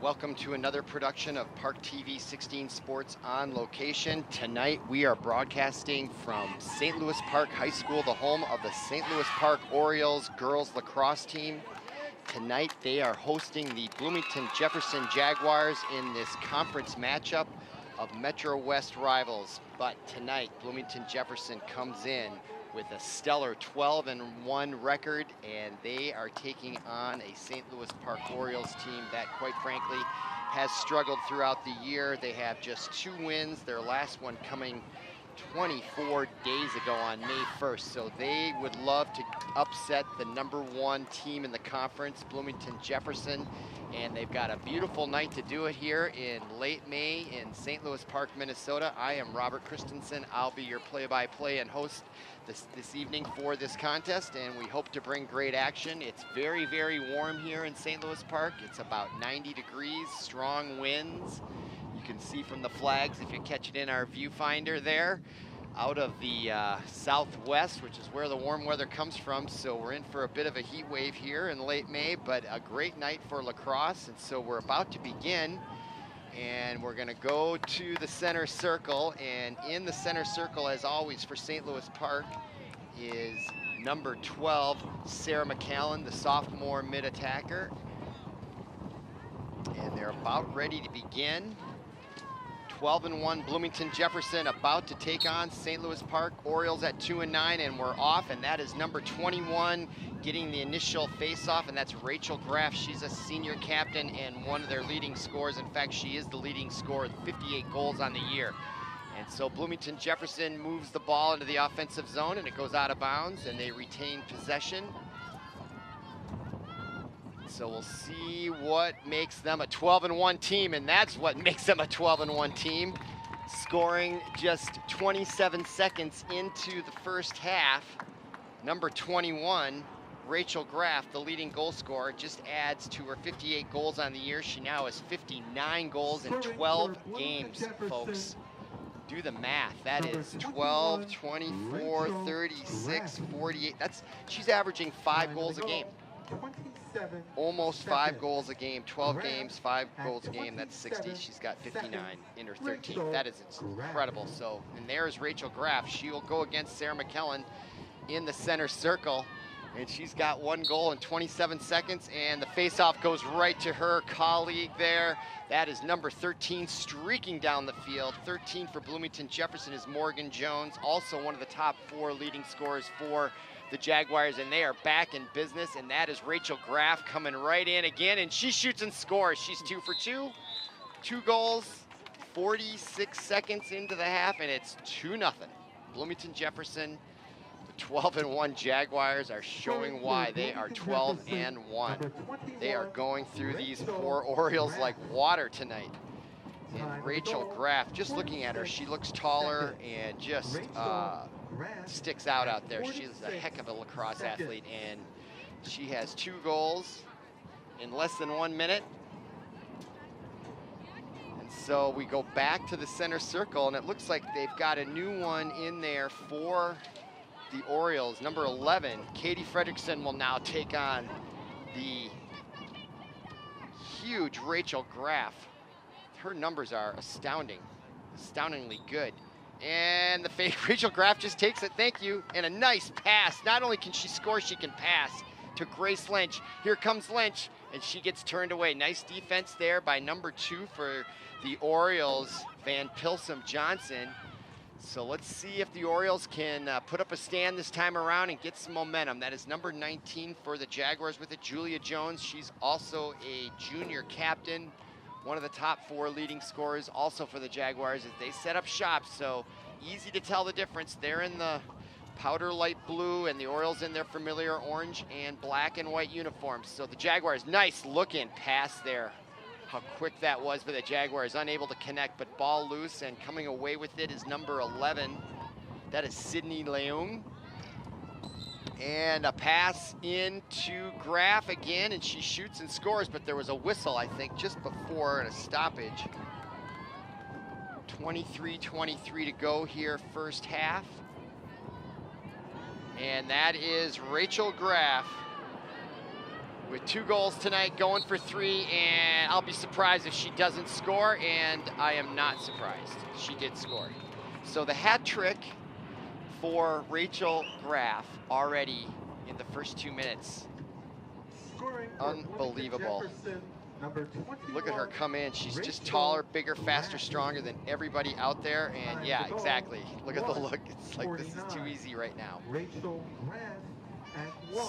Welcome to another production of ParkTV 16 Sports on Location. Tonight we are broadcasting from St. Louis Park High School, the home of the St. Louis Park Orioles girls lacrosse team. Tonight they are hosting the Bloomington Jefferson Jaguars in this conference matchup of Metro West rivals. But tonight Bloomington Jefferson comes in with a stellar 12-1 record, and they are taking on a St. Louis Park Orioles team that, quite frankly, has struggled throughout the year. They have just 2 wins, their last one coming 24 days ago on May 1st. So they would love to upset the #1 team in the conference, Bloomington Jefferson. And they've got a beautiful night to do it here in late May in St. Louis Park, Minnesota. I am Robert Christensen. I'll be your play-by-play and host this evening for this contest, and we hope to bring great action. It's very, very warm here in St. Louis Park. It's about 90 degrees, strong winds. You can see from the flags if you catch it in our viewfinder there, out of the southwest, which is where the warm weather comes from. So we're in for a bit of a heat wave here in late May, but a great night for lacrosse. And so we're about to begin, and we're gonna go to the center circle. And in the center circle, as always, for St. Louis Park is number 12, Sarah McAllen, the sophomore mid-attacker. And they're about ready to begin. 12-1 Bloomington Jefferson about to take on St. Louis Park Orioles at 2-9, and we're off, and that is number 21 getting the initial face-off, and that's Rachel Graff. She's a senior captain and one of their leading scorers. In fact, she is the leading scorer with 58 goals on the year. And so Bloomington Jefferson moves the ball into the offensive zone, and it goes out of bounds, and they retain possession. So we'll see what makes them a 12-1 team, and that's what makes them a 12-1 team. Scoring just 27 seconds into the first half, number 21, Rachel Graff, the leading goal scorer, just adds to her 58 goals on the year. She now has 59 goals in 12 games, folks. Do the math. That is 12, 24, 36, 48. She's averaging 5 goals a game. Almost 5 goals a game, 12 games, 5 goals a game, that's 60. She's got 59 in her 13th. That is incredible. So, and there's Rachel Graff. She will go against Sarah McAllen in the center circle, and she's got 1 goal in 27 seconds, and the faceoff goes right to her colleague there. That is number 13 streaking down the field. 13 for Bloomington Jefferson is Morgan Jones, also one of the top 4 leading scorers for the Jaguars, and they are back in business, and that is Rachel Graff coming right in again, and she shoots and scores. She's 2 for 2, 2 goals, 46 seconds into the half, and it's 2-0. Bloomington Jefferson, the 12-1 Jaguars are showing why they are 12-1. They are going through these 4 Orioles like water tonight. And Rachel Graff, just looking at her, she looks taller and just sticks out there. She's a heck of a lacrosse athlete, and she has 2 goals in less than 1 minute. And so we go back to the center circle, and it looks like they've got a new one in there for the Orioles. Number 11, Katie Fredrickson, will now take on the huge Rachel Graff. Her numbers are astoundingly good. And the fake Rachel Graff just takes it, thank you, and a nice pass. Not only can she score, she can pass to Grace Lynch. Here comes Lynch, and she gets turned away. Nice defense there by number 2 for the Orioles, Van Pilsum Johnson. So let's see if the Orioles can put up a stand this time around and get some momentum. That is number 19 for the Jaguars with it, Julia Jones. She's also a junior captain, one of the top 4 leading scorers also for the Jaguars as they set up shop. So easy to tell the difference. They're in the powder light blue, and the Orioles in their familiar orange and black and white uniforms. So the Jaguars, nice looking pass there. How quick that was, but the Jaguars unable to connect, but ball loose, and coming away with it is number 11. That is Sydney Leung. And a pass into Graff again, and she shoots and scores, but there was a whistle, I think, just before, and a stoppage. 23-23 to go here, first half. And that is Rachel Graff with 2 goals tonight, going for 3, and I'll be surprised if she doesn't score, and I am not surprised. She did score. So the hat trick for Rachel Graff already in the first 2 minutes. Unbelievable. Look at her come in. She's just taller, bigger, faster, stronger than everybody out there. And yeah, exactly. Look at the look. It's like this is too easy right now.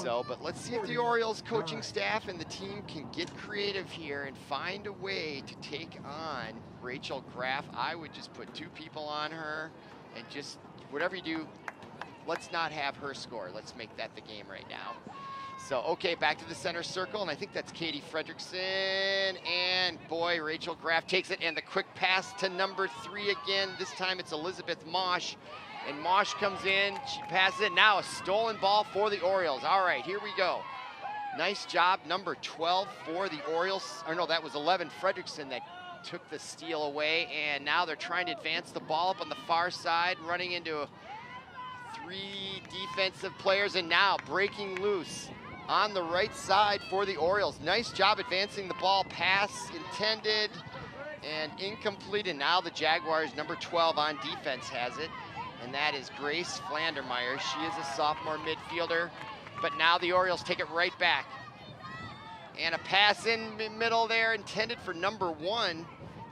So, but let's see if the Orioles coaching staff and the team can get creative here and find a way to take on Rachel Graff. I would just put 2 people on her and just whatever you do, let's not have her score. Let's make that the game right now. So, okay, back to the center circle, and I think that's Katie Fredrickson, and boy, Rachel Graff takes it, and the quick pass to number 3 again. This time it's Elizabeth Mosh, and Mosh comes in, she passes it, now a stolen ball for the Orioles. All right, here we go. Nice job, number 12 for the Orioles, or no, that was 11, Fredrickson that took the steal away, and now they're trying to advance the ball up on the far side, running into 3 defensive players, and now breaking loose on the right side for the Orioles. Nice job advancing the ball. Pass intended and incomplete. And now the Jaguars, number 12 on defense has it. And that is Grace Flandermeyer. She is a sophomore midfielder. But now the Orioles take it right back. And a pass in the middle there intended for number 1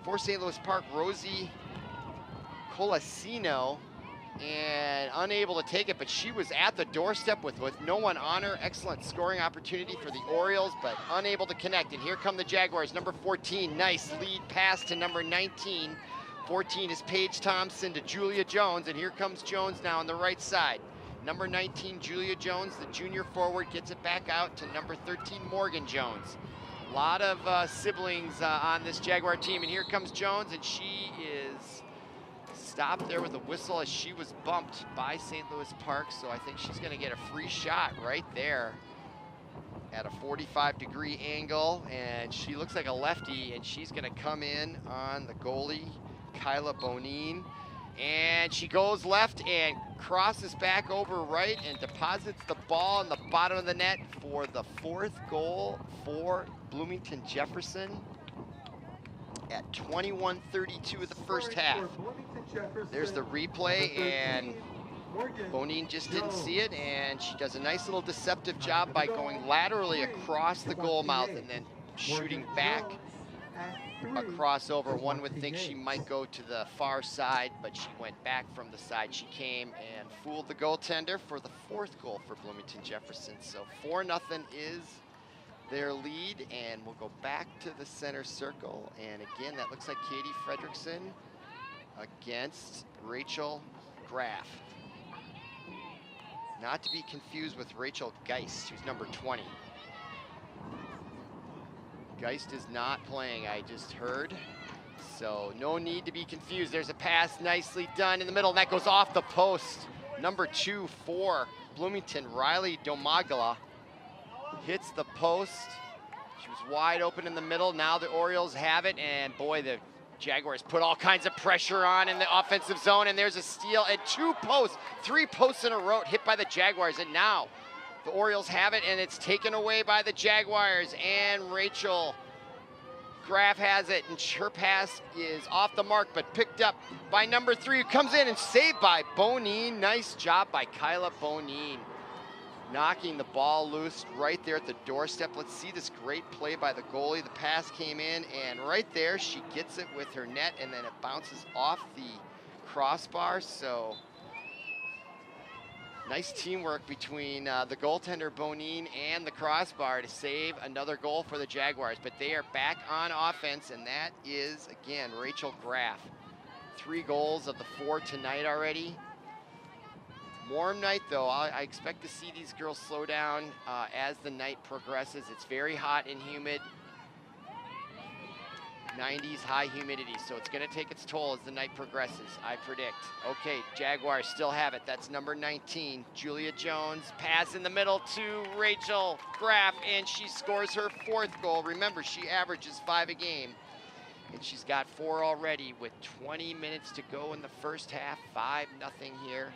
for St. Louis Park, Rosie Colasino. And unable to take it, but she was at the doorstep with no one on her. Excellent scoring opportunity for the Orioles, but unable to connect. And here come the Jaguars, number 14. Nice lead pass to number 19. 14 is Paige Thompson to Julia Jones, and here comes Jones now on the right side. Number 19, Julia Jones, the junior forward, gets it back out to number 13, Morgan Jones. A lot of siblings on this Jaguar team, and here comes Jones, and she is stopped there with a whistle as she was bumped by St. Louis Park, so I think she's gonna get a free shot right there at a 45-degree angle, and she looks like a lefty, and she's gonna come in on the goalie, Kyla Bonin, and she goes left and crosses back over right and deposits the ball in the bottom of the net for the 4th goal for Bloomington Jefferson at 21:32 of the first half. There's the replay, and Bonin just didn't see it, and she does a nice little deceptive job by going laterally across the goal mouth and then shooting back a crossover. One would think she might go to the far side, but she went back from the side she came and fooled the goaltender for the 4th goal for Bloomington Jefferson. So 4-0 is their lead, and we'll go back to the center circle. And again, that looks like Katie Fredrickson against Rachel Graff. Not to be confused with Rachel Geist, who's number 20. Geist is not playing, I just heard. So no need to be confused. There's a pass nicely done in the middle, and that goes off the post. Number 2 for Bloomington, Riley Domagala, hits the post. She was wide open in the middle. Now the Orioles have it, and boy, the Jaguars put all kinds of pressure on in the offensive zone, and there's a steal, and 2 posts, 3 posts in a row hit by the Jaguars, and now the Orioles have it, and it's taken away by the Jaguars, and Rachel Graff has it, and her pass is off the mark, but picked up by number 3, who comes in and saved by Bonin. Nice job by Kyla Bonin, knocking the ball loose right there at the doorstep. Let's see this great play by the goalie. The pass came in, and right there she gets it with her net, and then it bounces off the crossbar. So nice teamwork between the goaltender Bonin and the crossbar to save another goal for the Jaguars. But they are back on offense, and that is, again, Rachel Graff. 3 goals of the 4 tonight already. Warm night, though. I expect to see these girls slow down as the night progresses. It's very hot and humid. 90s high humidity, so it's going to take its toll as the night progresses, I predict. Okay, Jaguars still have it. That's number 19, Julia Jones. Pass in the middle to Rachel Graff, and she scores her 4th goal. Remember, she averages 5 a game, and she's got 4 already with 20 minutes to go in the first half. 5-0 here.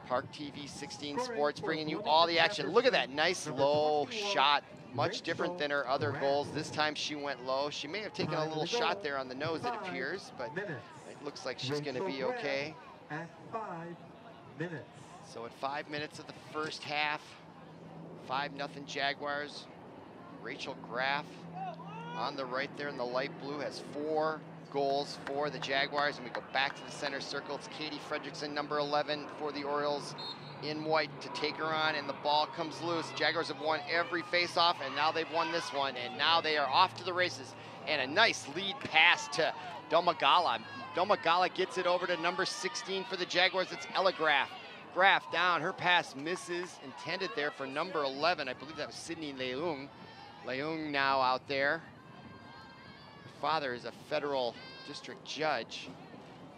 ParkTV 16 Sports bringing you all the action. Look at that nice low shot. Much different than her other goals. This time she went low. She may have taken a little shot there on the nose, it appears, but it looks like she's going to be okay. At 5 minutes. So at 5 minutes of the first half, 5-0 Jaguars. Rachel Graff on the right there in the light blue has 4 goals for the Jaguars, and we go back to the center circle. It's Katie Fredrickson, number 11 for the Orioles, in white to take her on, and the ball comes loose. Jaguars have won every face-off, and now they've won this one, and now they are off to the races. And a nice lead pass to Domagala. Domagala gets it over to number 16 for the Jaguars. It's Ella Graff. Graff down, her pass misses, intended there for number 11. I believe that was Sydney Leung. Leung now out there. Her father is a federal district judge.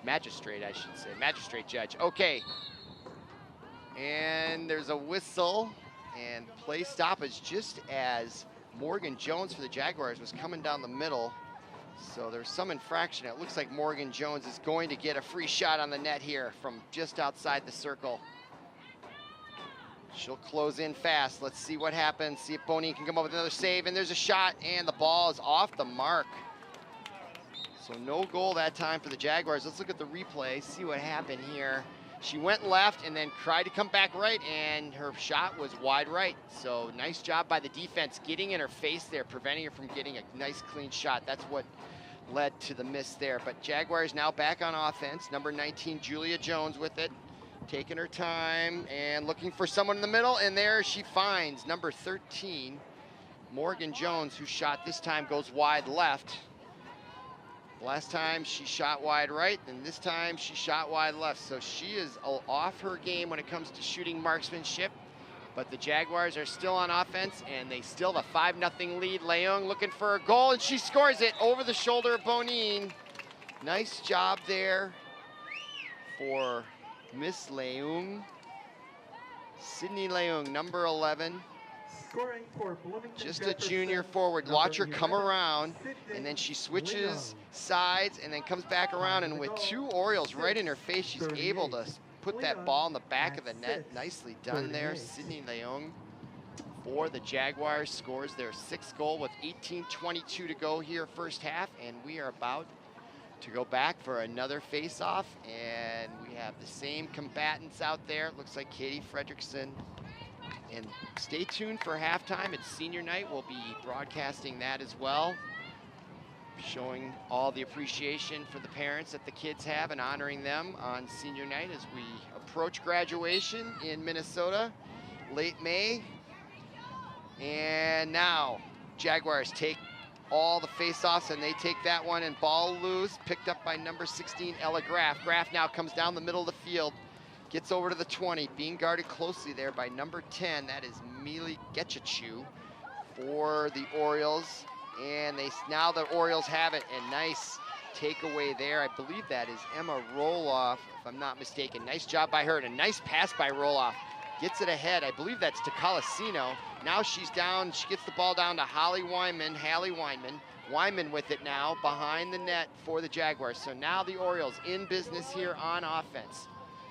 Magistrate, I should say. Magistrate judge. Okay. And there's a whistle and play stoppage just as Morgan Jones for the Jaguars was coming down the middle. So there's some infraction. It looks like Morgan Jones is going to get a free shot on the net here from just outside the circle. She'll close in fast. Let's see what happens. See if Bonine can come up with another save. And there's a shot, and the ball is off the mark. So no goal that time for the Jaguars. Let's look at the replay, see what happened here. She went left and then tried to come back right, and her shot was wide right. So nice job by the defense getting in her face there, preventing her from getting a nice clean shot. That's what led to the miss there. But Jaguars now back on offense. Number 19, Julia Jones with it, taking her time and looking for someone in the middle, and there she finds number 13, Morgan Jones, who shot this time goes wide left. Last time she shot wide right, and this time she shot wide left. So she is off her game when it comes to shooting marksmanship. But the Jaguars are still on offense, and they still have a 5-0 lead. Leung looking for a goal, and she scores it over the shoulder of Bonine. Nice job there for Miss Leung. Sydney Leung, number 11. Scoring for Bloomington Just a Jefferson, junior forward. Watch her come around, and then she switches sides and then comes back around, and with 2 Orioles right in her face, she's able to put that ball in the back of the net. Nicely done there. Sydney Leung for the Jaguars scores their 6th goal with 18:22 to go here first half, and we are about to go back for another face-off, and we have the same combatants out there. It looks like Katie Fredrickson. And stay tuned for halftime. It's senior night. We'll be broadcasting that as well, showing all the appreciation for the parents that the kids have and honoring them on senior night as we approach graduation in Minnesota, late May. And now Jaguars take all the face-offs, and they take that one, and ball loose, picked up by number 16, Ella Graff. Graff now comes down the middle of the field, gets over to the 20, being guarded closely there by number 10. That is Mili Getchachu for the Orioles. And now the Orioles have it, and nice takeaway there. I believe that is Emma Roloff, if I'm not mistaken. Nice job by her, and a nice pass by Roloff. Gets it ahead. I believe that's to Colasino. Now she's down. She gets the ball down to Hallie Weinman. Weinman with it now behind the net for the Jaguars. So now the Orioles in business here on offense.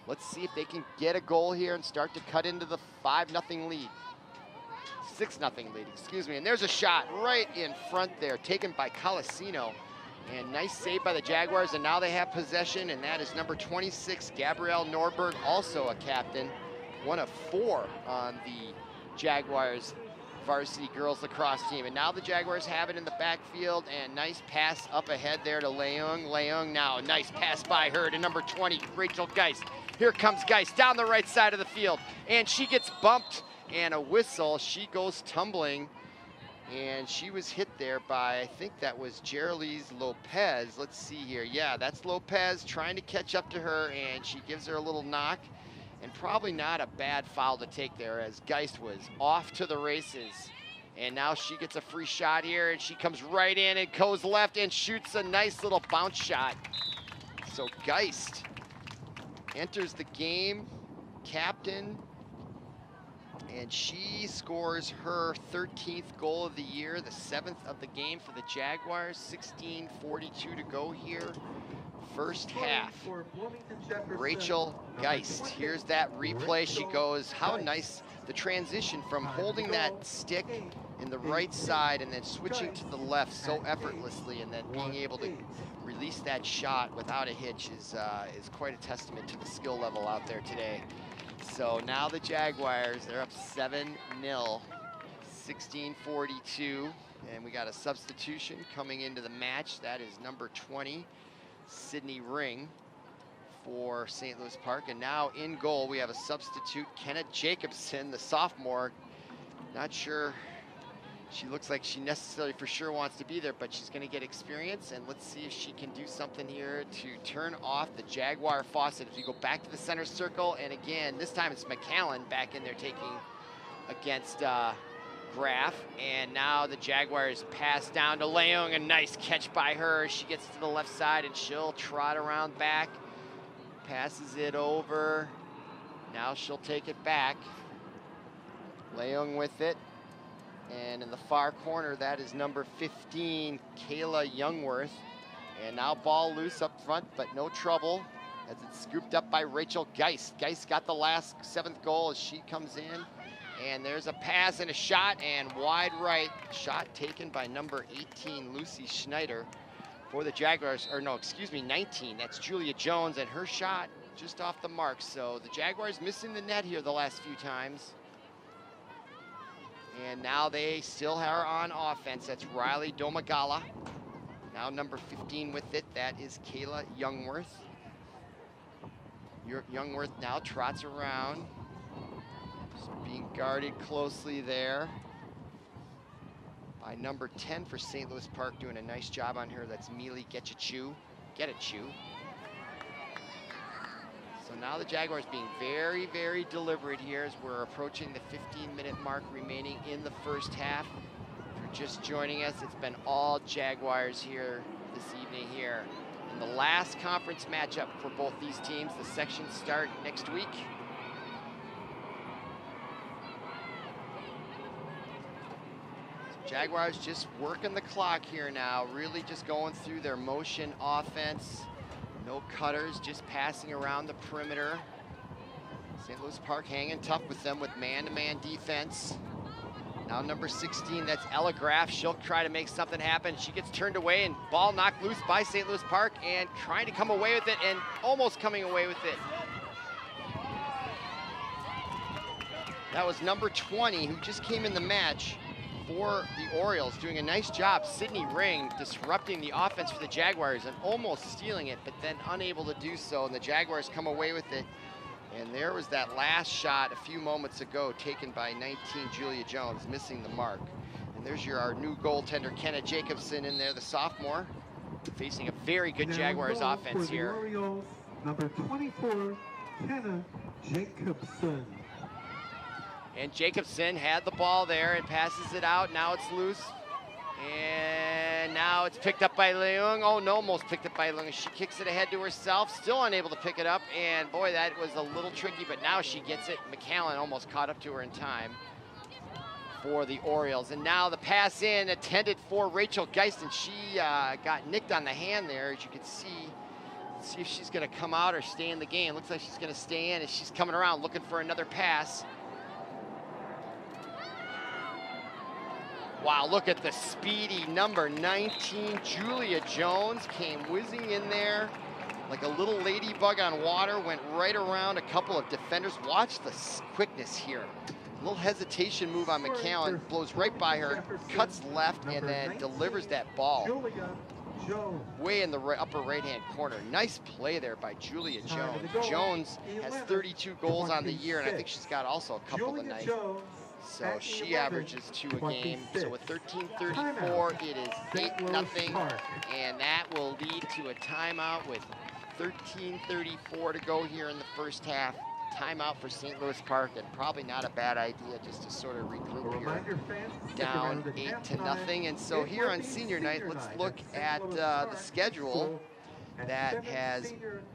Let's see if they can get a goal here and start to cut into the 5-0 lead. 6-0 lead, excuse me. And there's a shot right in front there, taken by Colasino. And nice save by the Jaguars, and now they have possession, and that is number 26, Gabrielle Norberg, also a captain. 1 of 4 on the Jaguars varsity girls lacrosse team. And now the Jaguars have it in the backfield, and nice pass up ahead there to Leung. Leung now, nice pass by her to number 20, Rachel Geist. Here comes Geist down the right side of the field, and she gets bumped, and a whistle. She goes tumbling, and she was hit there by, I think that was Geraldine Lopez. Let's see here. Yeah, that's Lopez trying to catch up to her, and she gives her a little knock. And probably not a bad foul to take there, as Geist was off to the races. And now she gets a free shot here, and she comes right in and goes left and shoots a nice little bounce shot. So Geist enters the game, captain, and she scores her 13th goal of the year, the 7th of the game for the Jaguars. 16:42 to go here. first Scoring half. for Bloomington Jefferson, Rachel number Geist. 20. Here's that replay. She Rachel goes, how Geist. nice the transition from Time to holding go. that stick in the right 8-8. side and then switching to the left so At effortlessly, and then being able to 1-8. release that shot without a hitch is quite a testament to the skill level out there today. So now the Jaguars, they're up 7-0, 16:42, and we got a substitution coming into the match. That is number 20, Sydney Ring, for St. Louis Park. And now in goal, we have a substitute, Kenneth Jacobson, the sophomore. Not sure, she looks like she necessarily for sure wants to be there, but she's gonna get experience, and let's see if she can do something here to turn off the Jaguar faucet. If you go back to the center circle, and again, this time it's McAllen back in there taking against Graff, and now the Jaguars pass down to Leung, a nice catch by her. She gets to the left side and she'll trot around back. Passes it over. Now she'll take it back. Leung with it. And in the far corner, that is number 15, Kayla Youngworth. And now ball loose up front, but no trouble as it's scooped up by Rachel Geist. Geist got the last 7th goal as she comes in. And there's a pass and a shot, and wide right. Shot taken by number 18, Lucy Schneider, for the Jaguars, or no, excuse me, 19. That's Julia Jones, and her shot just off the mark. So the Jaguars missing the net here the last few times. And now they still are on offense. That's Riley Domagala. Now number 15 with it. That is Kayla Youngworth. Youngworth now trots around. Just being guarded closely there by number 10 for St. Louis Park, doing a nice job on her. That's Mealy Getachew. So now the Jaguars being very, very deliberate here as we're approaching the 15-minute mark remaining in the first half. If you're just joining us, it's been all Jaguars here this evening here. In the last conference matchup for both these teams, the sections start next week. Jaguars just working the clock here now, really just going through their motion offense. No cutters, just passing around the perimeter. St. Louis Park hanging tough with them with man-to-man defense. Now number 16, that's Ella Graff. She'll try to make something happen. She gets turned away and ball knocked loose by St. Louis Park and trying to come away with it and almost coming away with it. That was number 20 who just came in the match for the Orioles, doing a nice job. Sydney Ring disrupting the offense for the Jaguars and almost stealing it, but then unable to do so, and the Jaguars come away with it. And there was that last shot a few moments ago taken by 19 Julia Jones, missing the mark. And there's our new goaltender, Kenneth Jacobson, in there, the sophomore, facing a very good Jaguars offense here. Orioles, number 24, Kenneth Jacobson. And Jacobson had the ball there and passes it out. Now it's loose. And now it's picked up by Leung. Oh no, almost picked up by Leung. She kicks it ahead to herself, still unable to pick it up. And boy, that was a little tricky, but now she gets it. McAllen almost caught up to her in time for the Orioles. And now the pass in, intended for Rachel Geist, and she got nicked on the hand there, as you can see. Let's see if she's gonna come out or stay in the game. Looks like she's gonna stay in as she's coming around looking for another pass. Wow, look at the speedy number 19, Julia Jones, came whizzing in there like a little ladybug on water, went right around a couple of defenders. Watch the quickness here. A little hesitation move on McAllen, blows right by her, cuts left, and then delivers that ball way in the upper right-hand corner. Nice play there by Julia Jones. Jones has 32 goals on the year, and I think she's got also a couple tonight. So she averages 2 a game. So with 13:34, it is 8-0, and that will lead to a timeout with 13:34 to go here in the first half. Timeout for St. Louis Park, and probably not a bad idea just to sort of regroup here. Down 8-0, and so here on senior night, let's look at the schedule. that has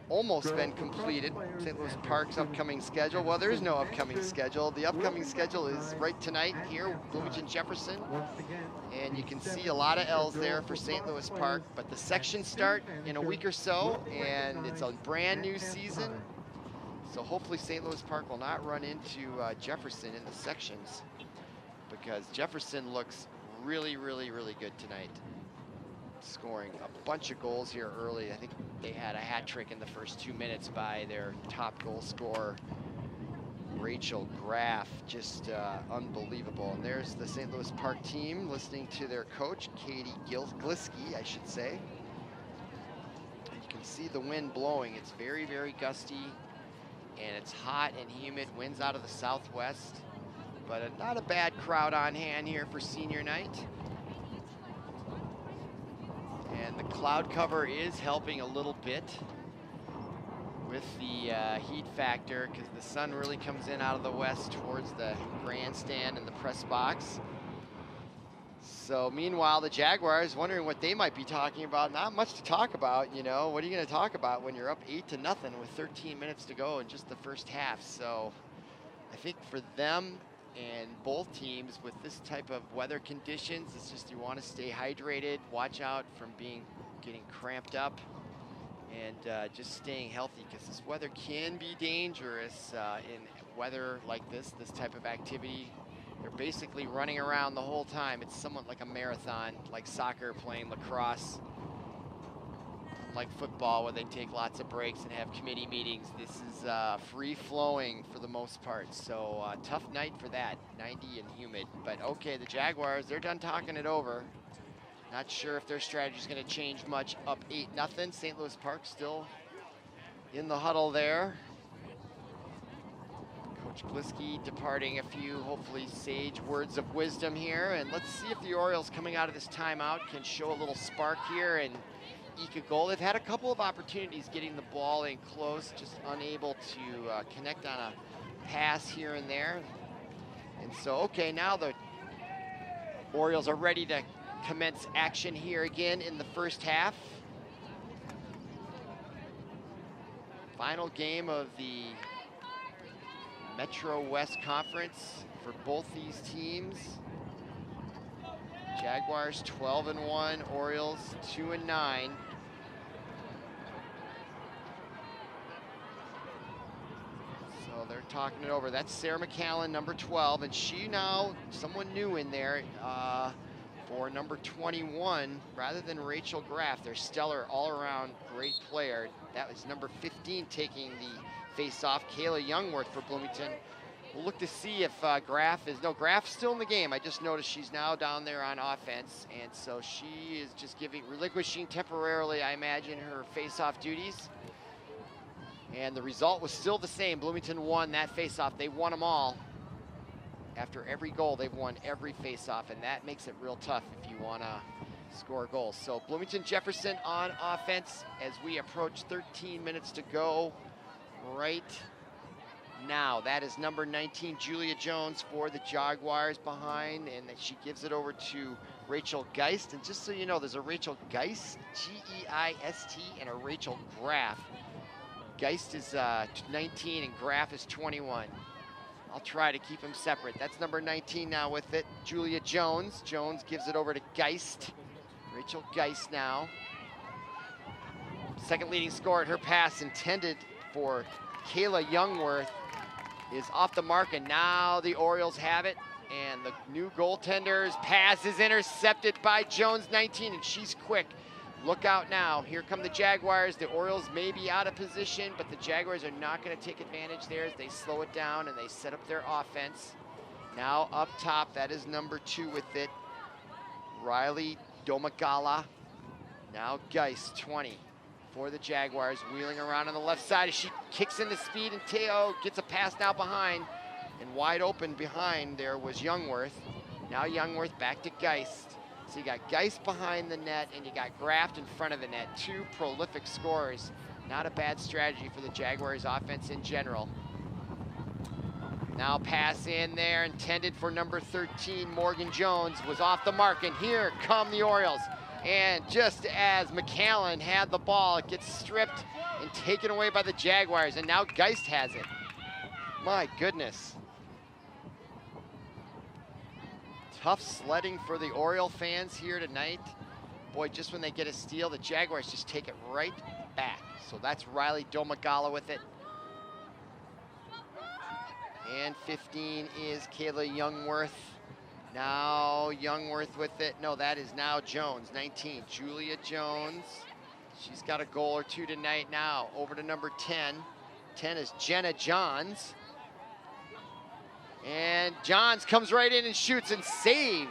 almost been completed. St. Louis Park's upcoming schedule. Well, there is no upcoming schedule. The upcoming schedule is right tonight here, Bloomington Jefferson. And you can see a lot of L's there for St. Louis Park, but the sections start in a week or so, and it's a brand new season. So hopefully St. Louis Park will not run into Jefferson in the sections, because Jefferson looks really, really, really good tonight. Scoring a bunch of goals here early. I think they had a hat trick in the first 2 minutes by their top goal scorer, Rachel Graff. Just unbelievable. And there's the St. Louis Park team listening to their coach, Katie Gliski, I should say. And you can see the wind blowing. It's very, very gusty, and it's hot and humid. Winds out of the southwest, but not a bad crowd on hand here for senior night. And the cloud cover is helping a little bit with the heat factor, because the sun really comes in out of the west towards the grandstand and the press box. So meanwhile, the Jaguars wondering what they might be talking about. Not much to talk about, you know. What are you going to talk about when you're up 8-0 with 13 minutes to go in just the first half? So I think for them and both teams with this type of weather conditions, it's just you want to stay hydrated, watch out from getting cramped up, and just staying healthy, because this weather can be dangerous in weather like this type of activity. They're basically running around the whole time. It's somewhat like a marathon, like soccer, playing lacrosse. Like football, where they take lots of breaks and have committee meetings. This is free-flowing for the most part, so tough night for that, 90 and humid. But okay, the Jaguars, they're done talking it over. Not sure if their strategy is going to change much. Up 8-0, St. Louis Park still in the huddle there. Coach Gliski departing a few, hopefully, sage words of wisdom here. And let's see if the Orioles, coming out of this timeout, can show a little spark here and eke a goal. They've had a couple of opportunities getting the ball in close, just unable to connect on a pass here and there. And so, okay, now the Orioles are ready to commence action here again in the first half. Final game of the Metro West Conference for both these teams. Jaguars 12-1, Orioles 2-9. So they're talking it over. That's Sarah McCallan, number 12, and she now, someone new in there for number 21, rather than Rachel Graff, their stellar all-around great player. That was number 15 taking the face-off, Kayla Youngworth for Bloomington. We'll look to see if Graff's still in the game. I just noticed she's now down there on offense, and so she is just relinquishing temporarily, I imagine, her face-off duties. And the result was still the same. Bloomington won that face-off. They won them all. After every goal, they've won every face-off, and that makes it real tough if you want to score goals. So Bloomington Jefferson on offense as we approach 13 minutes to go right now. That is number 19, Julia Jones, for the Jaguars behind, and that she gives it over to Rachel Geist. And just so you know, there's a Rachel Geist, G-E-I-S-T, and a Rachel Graff. Geist is 19 and Graff is 21. I'll try to keep them separate. That's number 19 now with it, Julia Jones. Jones gives it over to Geist. Rachel Geist now. Second leading scorer, her pass intended for Kayla Youngworth is off the mark, and now the Orioles have it. And the new goaltender's pass is intercepted by Jones, 19, and she's quick. Look out now. Here come the Jaguars. The Orioles may be out of position, but the Jaguars are not going to take advantage there as they slow it down and they set up their offense. Now up top, that is number 2 with it, Riley Domagala. Now Geist, 20, for the Jaguars, wheeling around on the left side as she kicks into speed, and Teo gets a pass now behind, and wide open behind there was Youngworth. Now Youngworth back to Geist. So you got Geist behind the net, and you got Graft in front of the net. 2 prolific scorers. Not a bad strategy for the Jaguars offense in general. Now pass in there, intended for number 13, Morgan Jones, was off the mark, and here come the Orioles. And just as McAllen had the ball, it gets stripped and taken away by the Jaguars, and now Geist has it. My goodness. Tough sledding for the Oriole fans here tonight. Boy, just when they get a steal, the Jaguars just take it right back. So that's Riley Domagala with it. And 15 is Kayla Youngworth. Now Youngworth with it. No, that is now Jones, 19. Julia Jones. She's got a goal or two tonight now. Over to number 10. 10 is Jenna Johns. And Johns comes right in and shoots and saved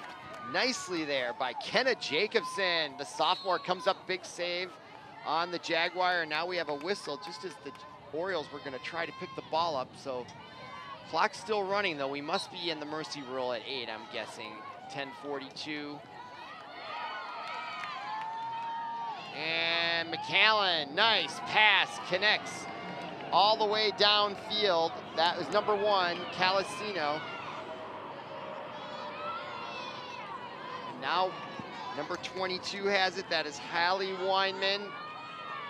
nicely there by Kenna Jacobson. The sophomore comes up, big save on the Jaguar. And now we have a whistle just as the Orioles were going to try to pick the ball up. So clock's still running, though. We must be in the mercy rule at 8, I'm guessing. 10:42. And McAllen, nice pass, connects all the way downfield. That was number 1, Calasino. And now number 22 has it. That is Hallie Weinman.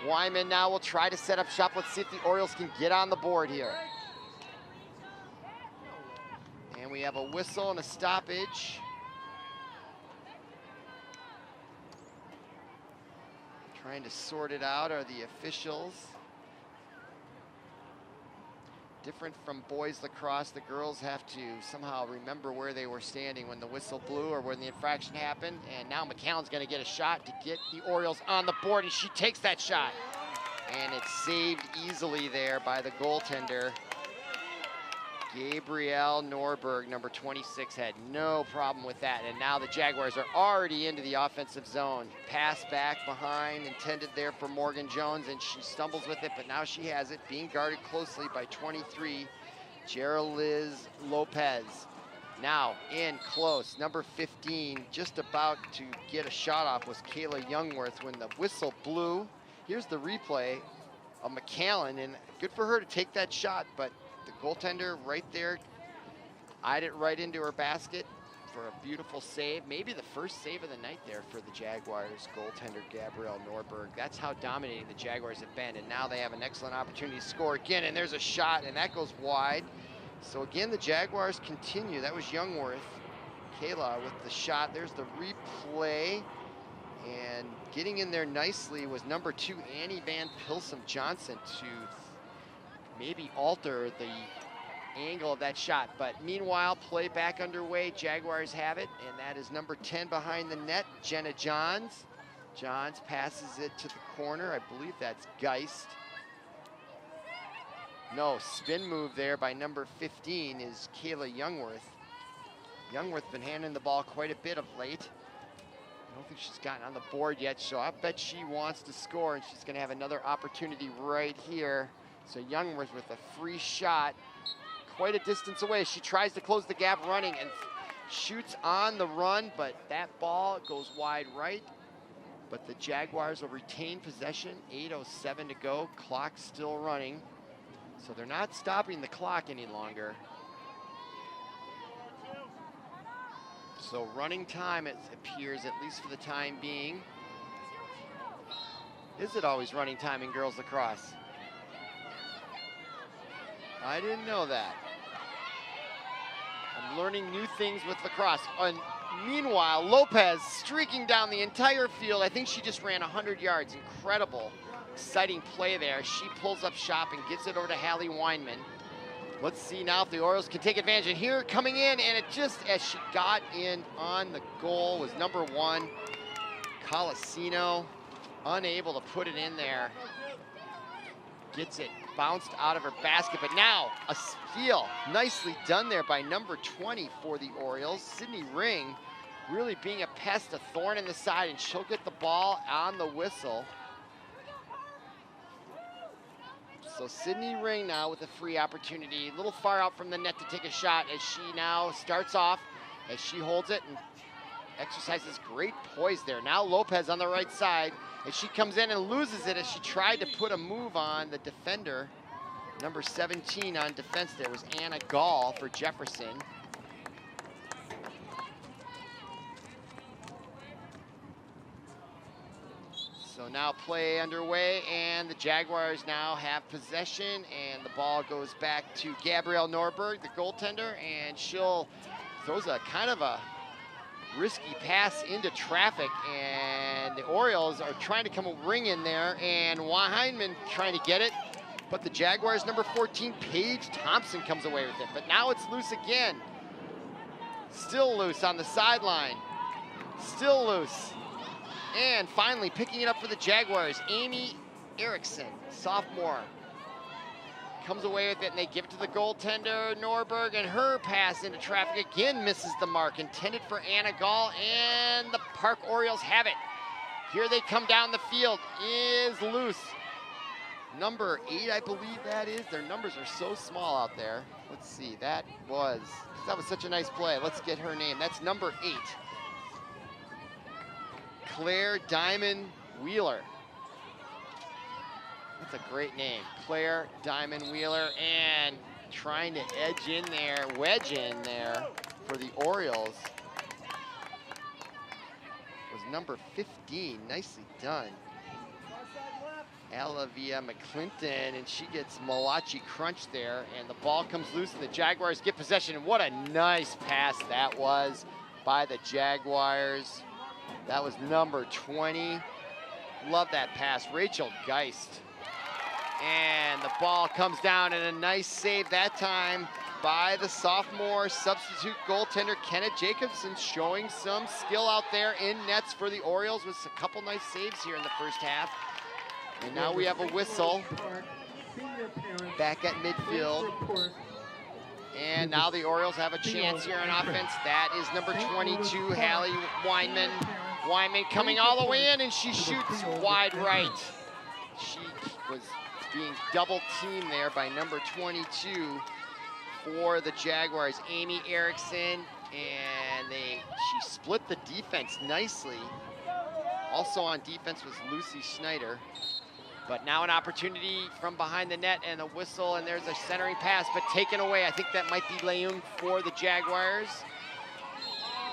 Weinman now will try to set up shop. Let's see if the Orioles can get on the board here. And we have a whistle and a stoppage. Trying to sort it out are the officials. Different from boys lacrosse, the girls have to somehow remember where they were standing when the whistle blew or when the infraction happened. And now McAllen's going to get a shot to get the Orioles on the board, and she takes that shot. And it's saved easily there by the goaltender. Gabrielle Norberg, number 26, had no problem with that. And now the Jaguars are already into the offensive zone. Pass back behind, intended there for Morgan Jones, and she stumbles with it, but now she has it, being guarded closely by 23, Geraliz Lopez. Now in close, number 15, just about to get a shot off was Kayla Youngworth when the whistle blew. Here's the replay of McAllen, and good for her to take that shot, but the goaltender right there eyed it right into her basket for a beautiful save. Maybe the first save of the night there for the Jaguars goaltender, Gabrielle Norberg. That's how dominating the Jaguars have been, and now they have an excellent opportunity to score again, and there's a shot, and that goes wide. So again, the Jaguars continue. That was Youngworth. Kayla with the shot. There's the replay, and getting in there nicely was number 2, Annie Van Pilsum Johnson, to maybe alter the angle of that shot. But meanwhile, play back underway. Jaguars have it, and that is number 10 behind the net, Jenna Johns. Johns passes it to the corner. I believe that's Geist. No, spin move there by number 15 is Kayla Youngworth. Youngworth been handing the ball quite a bit of late. I don't think she's gotten on the board yet, so I bet she wants to score, and she's gonna have another opportunity right here. So Youngworth with a free shot, quite a distance away. She tries to close the gap running and shoots on the run, but that ball goes wide right. But the Jaguars will retain possession, 8:07 to go, clock still running. So they're not stopping the clock any longer. So running time, it appears, at least for the time being. Is it always running time in girls lacrosse? I didn't know that. I'm learning new things with lacrosse. And meanwhile, Lopez streaking down the entire field. I think she just ran 100 yards. Incredible, exciting play there. She pulls up shop and gets it over to Hallie Weinman. Let's see now if the Orioles can take advantage. And here coming in, and it just, as she got in on the goal, was number 1, Calasino. Unable to put it in there. Gets it bounced out of her basket, but now a steal. Nicely done there by number 20 for the Orioles. Sydney Ring really being a pest, a thorn in the side, and she'll get the ball on the whistle. So Sydney Ring now with a free opportunity. A little far out from the net to take a shot as she now starts off, as she holds it and exercises great poise there. Now Lopez on the right side as she comes in and loses it as she tried to put a move on the defender. Number 17 on defense there was Anna Gall for Jefferson. now play underway, and the Jaguars now have possession, and the ball goes back to Gabrielle Norberg, the goaltender, and she'll throws a kind of a risky pass into traffic, and the Orioles are trying to come a ring in there, and Weinman trying to get it, but the Jaguars number 14, Paige Thompson, comes away with it. But now it's loose again. Still loose on the sideline. Still loose. And finally picking it up for the Jaguars, Amy Erickson, sophomore, comes away with it, and they give it to the goaltender, Norberg, and her pass into traffic again misses the mark, intended for Anna Gall, and the Park Orioles have it. Here they come down the field, is loose. Number 8, I believe that is. Their numbers are so small out there. Let's see, that was such a nice play. Let's get her name. That's number 8. Claire Diamond Wheeler. That's a great name, Claire Diamond Wheeler, and trying to edge in there, wedge in there for the Orioles was number 15. Nicely done. Alavia McClinton, and she gets Malachi crunched there, and the ball comes loose, and the Jaguars get possession. And what a nice pass that was by the Jaguars. That was number 20. Love that pass, Rachel Geist. And the ball comes down, and a nice save that time by the sophomore substitute goaltender, Kenneth Jacobson, showing some skill out there in nets for the Orioles with a couple nice saves here in the first half. And now we have a whistle back at midfield. And now the Orioles have a chance here on offense. That is number 22, Hallie Weinman. Weinman coming all the way in, and she shoots wide right. She was being double teamed there by number 22 for the Jaguars, Amy Erickson, and she split the defense nicely. Also on defense was Lucy Schneider. But now an opportunity from behind the net, and a whistle, and there's a centering pass, but taken away. I think that might be Leung for the Jaguars.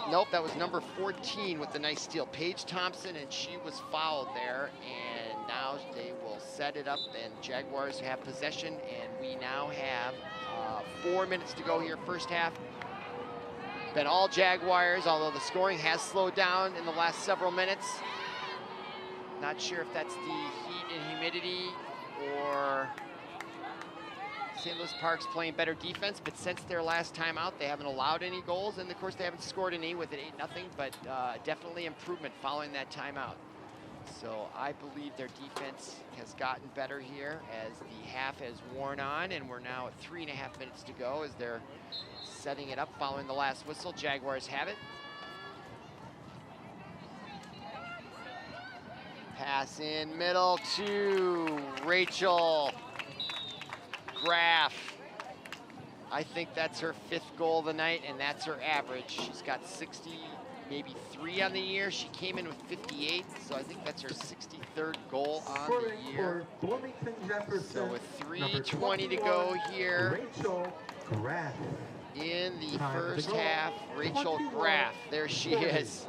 Nope, that was number 14 with the nice steal, Paige Thompson, and she was fouled there. And now they will set it up, and Jaguars have possession, and we now have 4 minutes to go here, first half. Been all Jaguars, although the scoring has slowed down in the last several minutes. Not sure if that's the heat and humidity or St. Louis Park's playing better defense, but since their last time out, they haven't allowed any goals, and of course they haven't scored any with it 8-0, but definitely improvement following that timeout. So I believe their defense has gotten better here as the half has worn on, and we're now at 3.5 minutes to go as they're setting it up following the last whistle. Jaguars have it. Pass in middle to Rachel Graff. I think that's her 5th goal of the night, and that's her average. She's got 60, maybe 3 on the year. She came in with 58, so I think that's her 63rd goal on the year. Bloomington Jefferson, so with 3:20 to go here Rachel Graff. In the first half, Rachel Graff, there she is.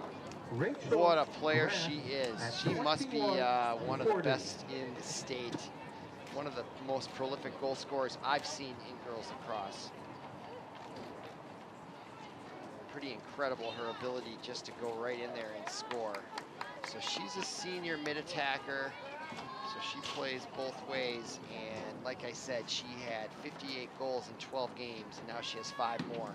Rachel What a player Graff she is. at She must be 21, one of the best in the state. One of the most prolific goal scorers I've seen in girls lacrosse. Pretty incredible, her ability just to go right in there and score. So she's a senior mid-attacker, so she plays both ways. And like I said, she had 58 goals in 12 games, and now she has 5 more.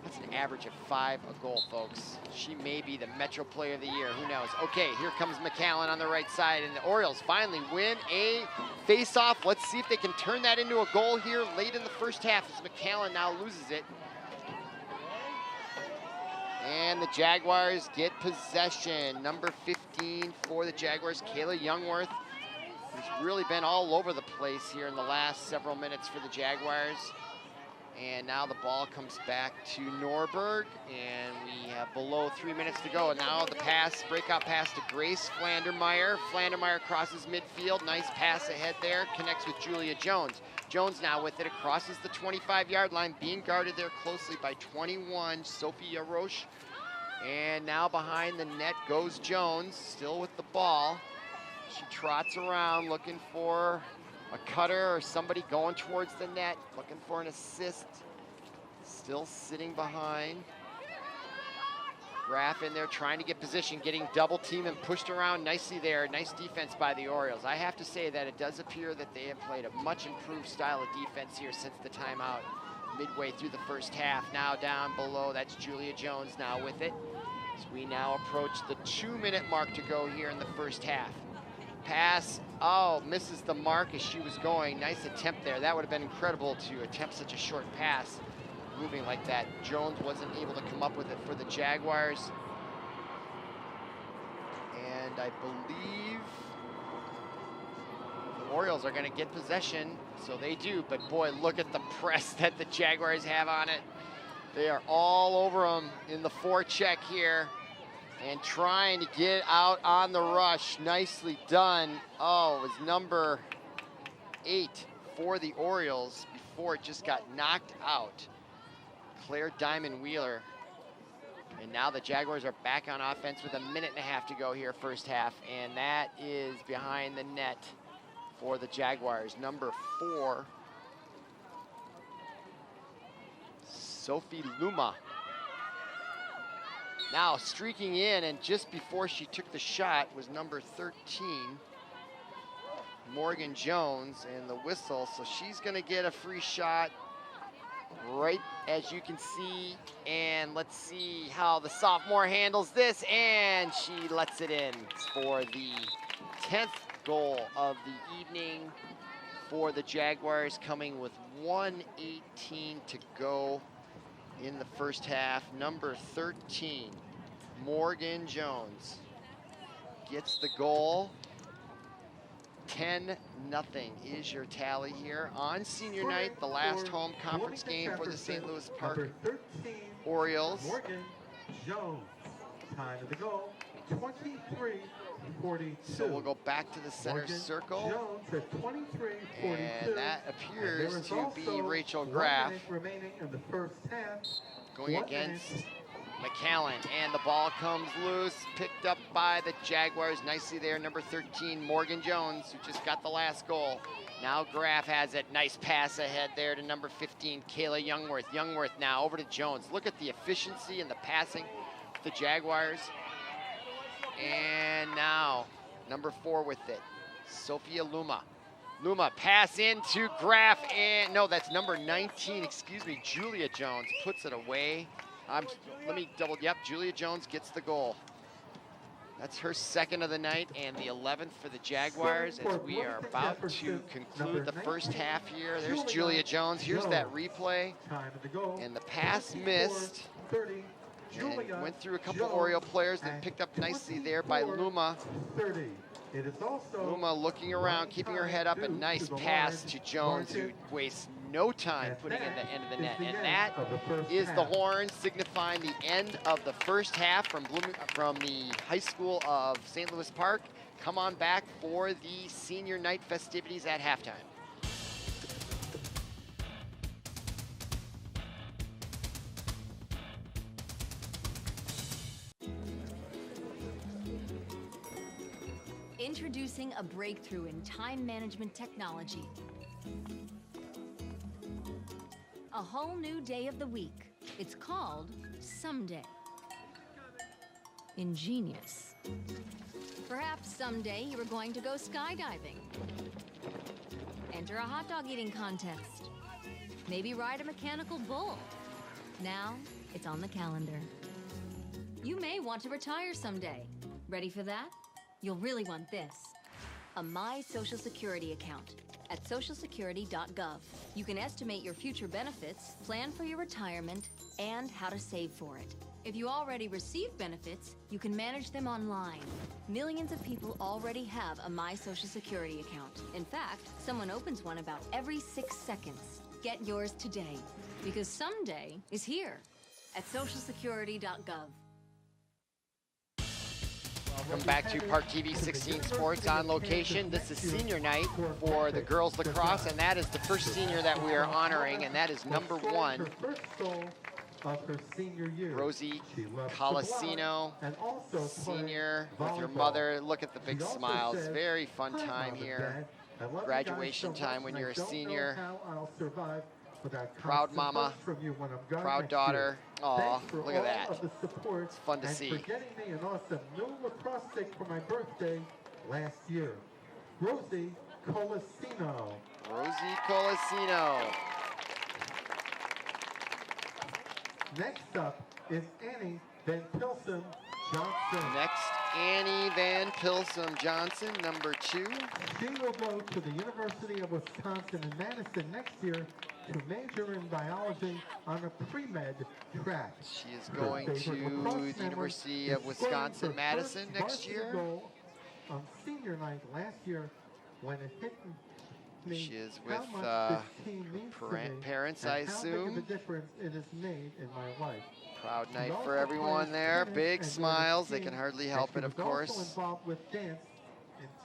That's an average of 5 a goal, folks. She may be the Metro Player of the Year, who knows? Okay, here comes McAllen on the right side, and the Orioles finally win a face-off. Let's see if they can turn that into a goal here late in the first half as McAllen now loses it. And the Jaguars get possession. Number 15 for the Jaguars, Kayla Youngworth, who's really been all over the place here in the last several minutes for the Jaguars. And now the ball comes back to Norberg, and we have below 3 minutes to go. And now the pass, breakout pass to Grace Flandermeyer. Flandermeyer crosses midfield, nice pass ahead there, connects with Julia Jones. Jones now with it, crosses the 25-yard line, being guarded there closely by 21, Sophia Roche. And now behind the net goes Jones, still with the ball. She trots around looking for a cutter or somebody going towards the net, looking for an assist. Still sitting behind. Graf in there trying to get position, getting double teamed and pushed around nicely there. Nice defense by the Orioles. I have to say that it does appear that they have played a much improved style of defense here since the timeout midway through the first half. Now down below, that's Julia Jones now with it. As we now approach the 2-minute mark to go here in the first half. Pass, oh, misses the mark as she was going. Nice attempt there. That would have been incredible to attempt such a short pass moving like that. Jones wasn't able to come up with it for the Jaguars. And I believe the Orioles are going to get possession, so they do. But boy, look at the press that the Jaguars have on it. They are all over them in the forecheck here and trying to get out on the rush. Nicely done. Oh, it was number 8 for the Orioles before it just got knocked out. Claire Diamond Wheeler. And now the Jaguars are back on offense with 1.5 minutes to go here first half. And that is behind the net for the Jaguars. Number 4, Sophie Luma. Now streaking in, and just before she took the shot was number 13, Morgan Jones, and the whistle. So she's gonna get a free shot right as you can see. And let's see how the sophomore handles this, and she lets it in for the 10th goal of the evening for the Jaguars, coming with 1:18 to go in the first half. Number 13, Morgan Jones, gets the goal. 10-0 is your tally here on senior night, the last home conference game for the St. Louis Park Orioles. Morgan Jones, time of the goal, 23:42. So we'll go back to the center Morgan circle. Jones at 23:42. And that appears And there is to be also Rachel 1 Graf minute remaining in the first half. going 1 against minute. McAllen, and the ball comes loose, picked up by the Jaguars nicely there. Number 13, Morgan Jones, who just got the last goal. Now Graf has it. Nice pass ahead there to number 15, Kayla Youngworth. Youngworth now over to Jones. Look at the efficiency and the passing of the Jaguars. And now number 4 with it, Sophia Luma. Luma pass into Graf, and no, that's number 19, excuse me, Julia Jones puts it away. Let me double, yep, Julia Jones gets the goal. That's her 2nd of the night and the 11th for the Jaguars as we are about to conclude the first half here. There's Julia Jones. Here's that replay. And the pass missed. And went through a couple Oriole players, then picked up nicely there by Luma. Luma looking around, keeping her head up, a nice pass to Jones, who wastes no time putting in the end of the net. And that is the horn signifying the end of the first half from the high school of St. Louis Park. Come on back for the senior night festivities at halftime. Introducing a breakthrough in time management technology. A whole new day of the week. It's called Someday. Ingenious. Perhaps someday you are going to go skydiving. Enter a hot dog eating contest. Maybe ride a mechanical bull. Now it's on the calendar. You may want to retire someday. Ready for that? You'll really want this. A My Social Security account at socialsecurity.gov. You can estimate your future benefits, plan for your retirement, and how to save for it. If you already receive benefits, you can manage them online. Millions of people already have a My Social Security account. In fact, someone opens one about every 6 seconds. Get yours today, because someday is here at socialsecurity.gov. Welcome back to ParkTV 16 Sports on location. This is senior night for the girls lacrosse, and that is the first senior that we are honoring, and that is number 1, of her senior year. Rosie She loves to Colasino, fly and also play senior with her volleyball. mother. Look at the big She also smiles. says, Very fun "Hi, time Mom and here. Dad. I love you guys Graduation so time much, when and you're I a don't know senior. how I'll survive without Proud constant mama, hugs from you when I'm gone proud next daughter. year. Aw, Thanks for look all at that. of the support It's fun to and see. for getting me an awesome new lacrosse stick for my birthday last year. Rosie Colasino." Rosie Colasino. Next up is Annie Van Pilsen Johnson. Next, Annie Van Pilsen Johnson, number 2. She will go to the University of Wisconsin in Madison next year to major in biology on a pre-med track. She is Her going favorite to lacrosse the memory University is of scoring Wisconsin, her Madison first next varsity year. goal on senior night last year when it hit me She is how with much this team means to me parents, and I how big of a assume. difference it has made in my life. Proud She night also for everyone plays there. tennis Big and smiles. They skiing, can hardly and help she it, of was also course. involved with dance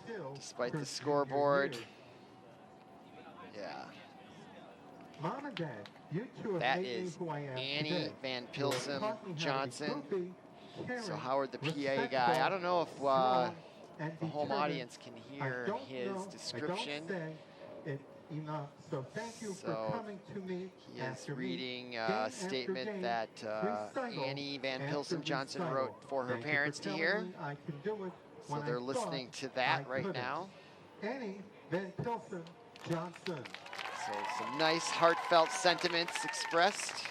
until Despite her the junior scoreboard. year. Yeah. Mom and Dad, you two have That made me is who I am Annie today. Van You have Pilsen taught me how to be Johnson. goofy, caring, So Howard, the PA respectful, guy, I don't know if strong, and the home determined. audience can I hear don't his know, description. I don't say it enough. So thank you for So coming to me He is after reading me, a game after statement game, that recital Annie Van after Pilsen Johnson recital. wrote for her Thank you parents to telling hear. me I can do it So when I they're thought listening to I that right couldn't. now. Annie Van Pilsen Johnson. So some nice heartfelt sentiments expressed.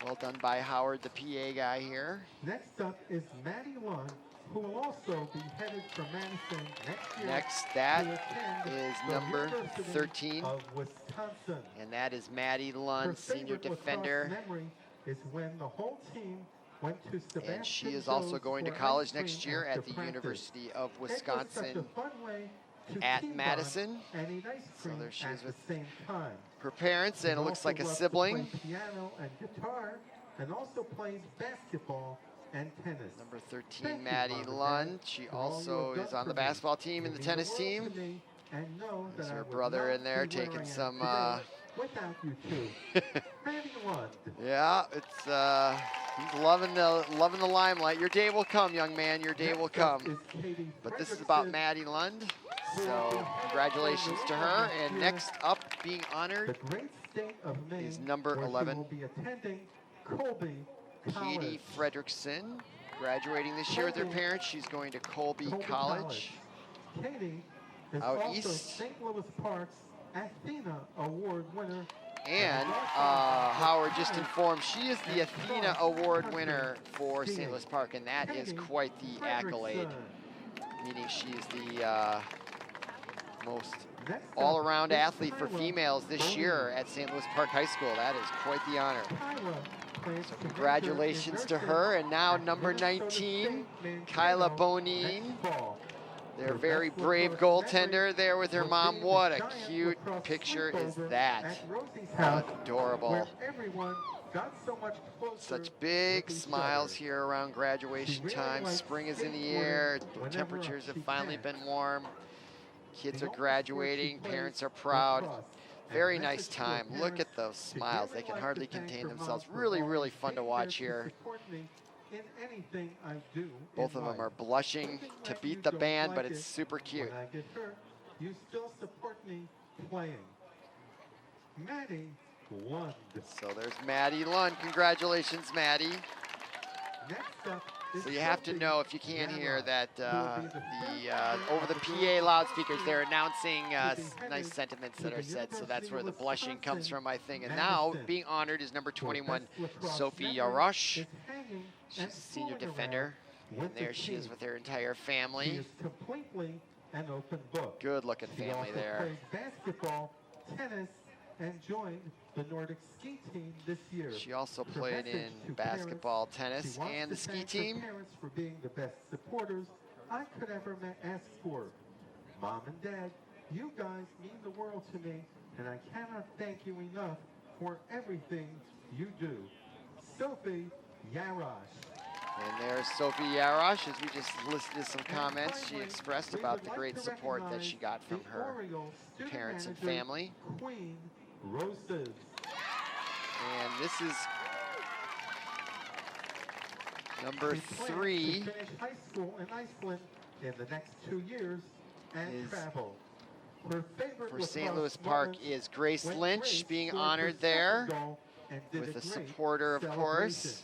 Well done by Howard, the PA guy here. Next up is Maddie Lund, who will also be headed for Madison next year. Next, that to attend is the number University 13. of Wisconsin. And that is Maddie Her Lund, senior favorite lacrosse defender. memory is when the whole team went to Sebastian And she is also Joe's going to for college ice cream next year after at the practice. University of It was such a Wisconsin fun way to at team bond Madison. and eat ice So cream there she at is with the same time. her parents, and it looks Also like a loves to sibling. play piano and guitar, and also plays basketball and tennis. Number 13, Thank you, Maddie Mom and Dad, Lund. She for all you also have is done on the for me. basketball team You and the mean tennis world to team. me, and know There's that I her would brother not in there be where taking I am some, today without you two. Maddie Lund. Yeah, it's he's loving the limelight. Your day will come, young man. Your day will Next up come. is Katie But this is about Fredrickson, Maddie Lund. who will be So headed congratulations for to the her. next And year. next up, being The honored, great state of Maine, is number where 11. she will be attending Colby College. Katie Fredrickson, graduating this year with her parents. She's going to Colby College. Katie is Out also east. St. Louis Park's Athena Award winner. And is also Howard the just highest informed she is the and Athena cross Award country winner for St. skiing. Louis Park, and that is Katie quite the accolade, Fredrickson. meaning she is the most Next up all-around is athlete for Kyla females this Boney. year at St. Louis Park High School. That is quite the honor. Kyla plans So to major congratulations in to nursing her. And now at number Minnesota 19, State Kyla Mankato Bonine. next fall. Their Her very best brave lacrosse goaltender memory there with her will mom. be the What a giant cute lacrosse picture is sleepover that. at Rosie's house, Adorable. where everyone got so much closer Such big with each smiles other. here around graduation She really time. likes Spring is in the skateboarding air. whenever Temperatures she have finally can. been warm. Kids The are only sport she graduating. plays Parents are proud. lacrosse. And Very message nice to her time. Look parents, at those she'd smiles. really They can like hardly to thank contain her mom themselves. for Really, always really fun to being watch there to here. support me in anything I do Both in of them life. are blushing Something to like beat you the don't band, but like it's it super cute. When I get hurt, you still support me playing. Maddie Lund. So there's Maddie Lund. Congratulations, Maddie. Next up is So you have to Sophie know, if you can't hear, Yarrow, that who will be the first over the member of PA loudspeakers, they're announcing to be nice headed sentiments to that the are said. So that's University where of the blushing comes Wisconsin, from, I think. And now Madison. being honored is number Her 21, best lacrosse Sophie memory Yarosh. is hanging She's and a senior fooling defender. around And with the there she is team. with her entire She family. is completely an open book. Good looking She family also there. plays basketball, tennis, and joined the Nordic ski team this year. She also Her played message in to basketball, parents, tennis, she wants and to the ski thank her team. parents for being the best supporters I could ever ask for. Mom and Dad, you guys mean the world to me, and I cannot thank you enough for everything you do. Sophie Yarosh. And there's Sophie Yarosh, as we just listened to some And comments she finally, expressed we about would the like great to support that recognize she got from the her Orioles student parents and manager, family. Queen Roses. And this is Number She plans 3 to finish high school in Iceland in the next 2 years and travel. Her favorite for St. lacrosse Louis Park moments is Grace when Lynch Grace being scored her honored second there goal and did with a great supporter, of course. celebration.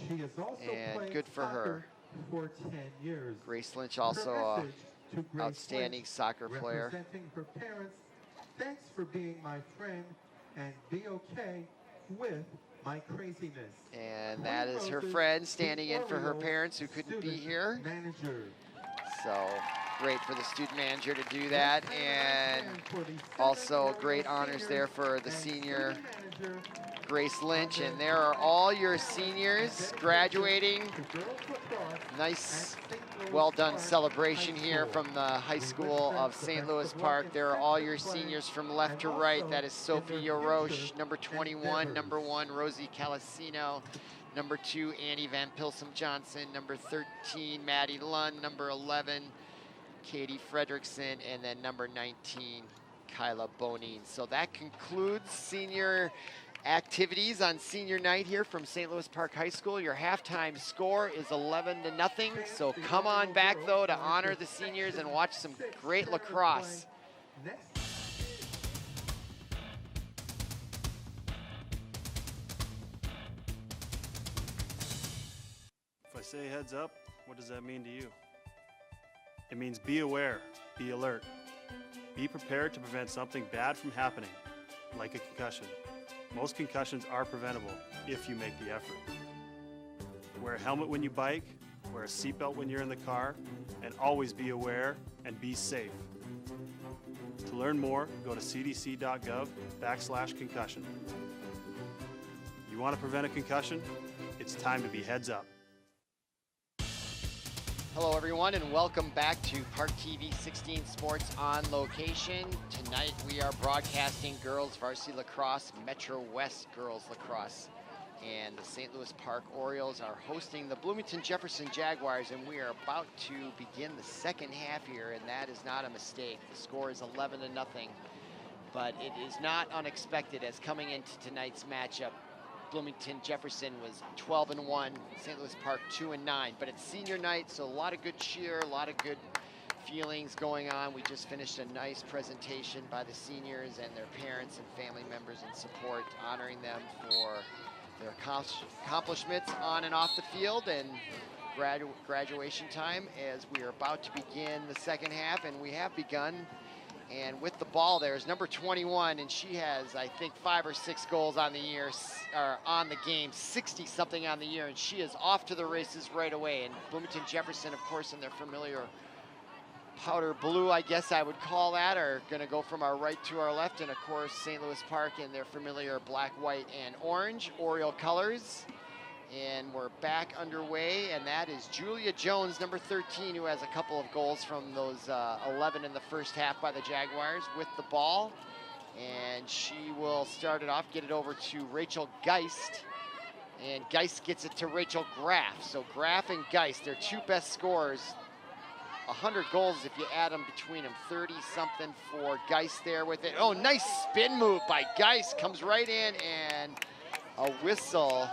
She has also And played good for soccer her. for 10 years. Grace Lynch, Her also a message to Grace outstanding Lynch, soccer player. representing her parents, thanks for being my friend and be okay with my craziness. And that is her friend standing in for her parents who couldn't be here. Manager. So great for the student manager to do that. And also great honors there for the senior Grace Lynch. And there are all your seniors graduating. Nice, well done celebration here from the high school of St. Louis Park. There are all your seniors from left to right. That is Sophie Yorosh, number 21, number 1, Rosie Calasino, number 2, Annie Van Pilsum Johnson, number 13, Maddie Lund, number 11, Katie Fredrickson, and then number 19, Kyla Bonin. So that concludes senior activities on senior night here from St. Louis Park High School. Your halftime score is 11-0. So come on back though to honor the seniors and watch some great lacrosse. If I say heads up, what does that mean to you? It means be aware, be alert. Be prepared to prevent something bad from happening, like a concussion. Most concussions are preventable if you make the effort. Wear a helmet when you bike, wear a seatbelt when you're in the car, and always be aware and be safe. To learn more, go to cdc.gov/concussion. You want to prevent a concussion? It's time to be heads up. Hello everyone and welcome back to ParkTV 16 Sports on location. Tonight we are broadcasting girls varsity lacrosse, Metro West girls lacrosse. And the St. Louis Park Orioles are hosting the Bloomington Jefferson Jaguars, and we are about to begin the second half here, and that is not a mistake. The score is 11-0, but it is not unexpected as coming into tonight's matchup, Bloomington Jefferson was 12-1, St. Louis Park 2-9, but it's senior night, so a lot of good cheer, a lot of good feelings going on. We just finished a nice presentation by the seniors and their parents and family members in support, honoring them for their accomplishments on and off the field and graduation time as we are about to begin the second half, and we have begun. And with the ball there is number 21, and she has, I think, 5 or 6 goals on the year, or on the game, 60-something on the year, and she is off to the races right away. And Bloomington Jefferson, of course, in their familiar powder blue, I guess I would call that, are going to go from our right to our left, and of course, St. Louis Park in their familiar black, white, and orange Oriole colors. And we're back underway, and that is Julia Jones, number 13, who has a couple of goals from those 11 in the first half by the Jaguars with the ball. And she will start it off, get it over to Rachel Geist. And Geist gets it to Rachel Graff. So Graff and Geist, their two best scorers. 100 goals if you add them between them. 30-something for Geist there with it. Oh, nice spin move by Geist. Comes right in, and a whistle.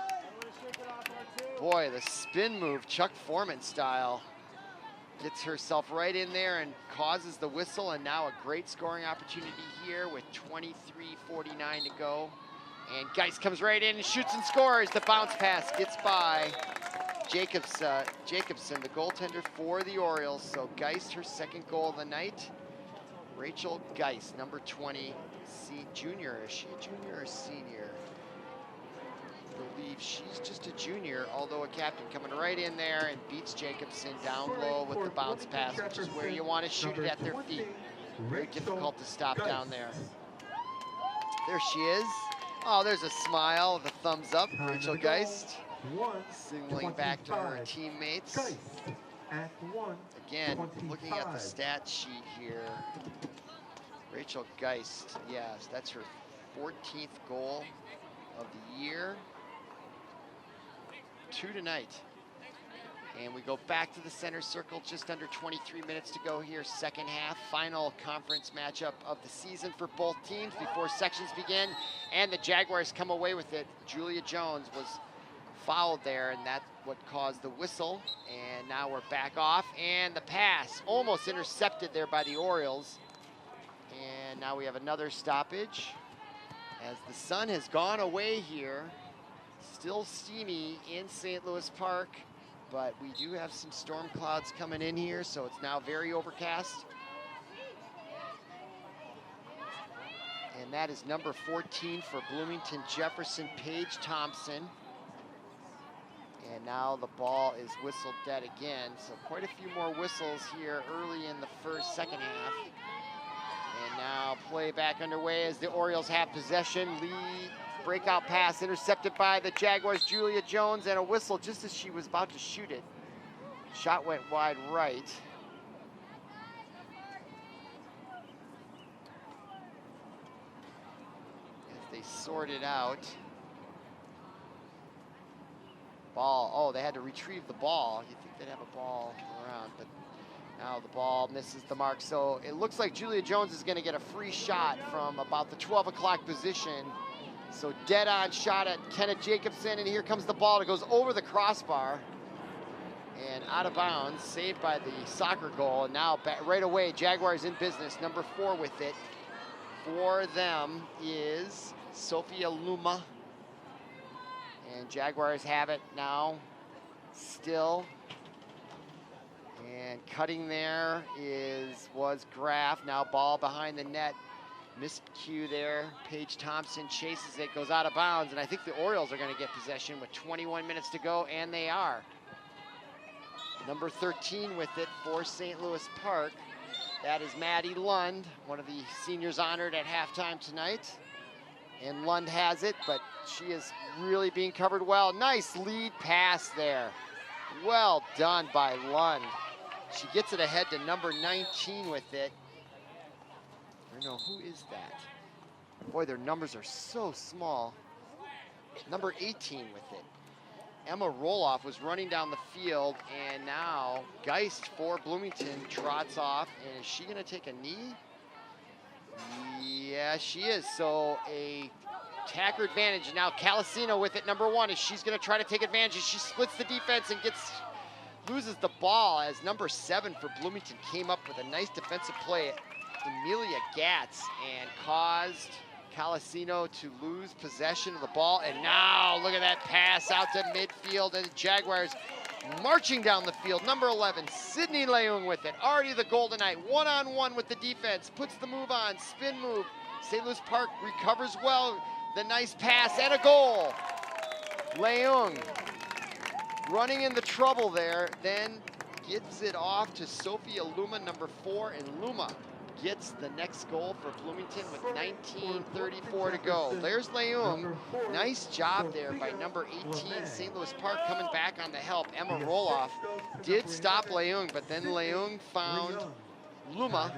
Boy, the spin move, Chuck Foreman style, gets herself right in there and causes the whistle, and now a great scoring opportunity here with 23:49 to go. And Geist comes right in and shoots and scores. The bounce pass gets by Jacobson, the goaltender for the Orioles. So Geist, her second goal of the night. Rachel Geist, number 20, junior. Is she a junior or a senior? I believe she's just a junior, although a captain, coming right in there and beats Jacobson down low with the bounce pass, which is where you want to shoot it at their feet. Very difficult to stop down there. There she is. Oh, there's a smile, the thumbs up. Rachel Geist signaling back to her teammates. Again, looking at the stat sheet here, Rachel Geist, yes, that's her 14th goal of the year. 2 tonight. And we go back to the center circle, just under 23 minutes to go here, second half, final conference matchup of the season for both teams before sections begin, and the Jaguars come away with it. Julia Jones was fouled there, and that what caused the whistle. And now we're back off, and the pass almost intercepted there by the Orioles. And now we have another stoppage as the sun has gone away here. Still steamy in St. Louis Park, but we do have some storm clouds coming in here, so it's now very overcast. And that is number 14 for Bloomington Jefferson, Paige Thompson. And now the ball is whistled dead again, so quite a few more whistles here early in the second half. And now play back underway as the Orioles have possession. Lead, breakout pass intercepted by the Jaguars, Julia Jones, and a whistle just as she was about to shoot it. Shot went wide right. As they sort it out. Ball, oh, they had to retrieve the ball. You'd think they'd have a ball around, but now the ball misses the mark. So it looks like Julia Jones is going to get a free shot from about the 12 o'clock position. So dead on shot at Kenneth Jacobson, and here comes the ball. It goes over the crossbar and out of bounds, saved by the soccer goal. And now back, right away, Jaguars in business. Number 4 with it for them is Sophia Luma. And Jaguars have it now, still. And cutting there was Graff. Now ball behind the net. Miscue there. Paige Thompson chases it, goes out of bounds, and I think the Orioles are going to get possession with 21 minutes to go, and they are. Number 13 with it for St. Louis Park. That is Maddie Lund, one of the seniors honored at halftime tonight. And Lund has it, but she is really being covered well. Nice lead pass there. Well done by Lund. She gets it ahead to number 19 with it. I don't know, who is that? Boy, their numbers are so small. Number 18 with it. Emma Roloff was running down the field, and now Geist for Bloomington trots off. And is she going to take a knee? Yeah, she is. So a tacker advantage. Now Calasino with it, number 1, as she's going to try to take advantage. She splits the defense and loses the ball as number 7 for Bloomington came up with a nice defensive play. Emilia Gatz, and caused Calasino to lose possession of the ball. And now look at that pass out to midfield, and the Jaguars marching down the field. Number 11, Sydney Leung with it. Already the Golden Knight, one-on-one with the defense, puts the move on, spin move. St. Louis Park recovers well. The nice pass and a goal. Leung running into trouble there, then gives it off to Sophia Luma, number 4, and Luma gets the next goal for Bloomington with 19:34 to go. There's Leung. Nice job there by number 18, St. Louis Park, coming back on the help. Emma Roloff did stop Leung, but then Leung found Luma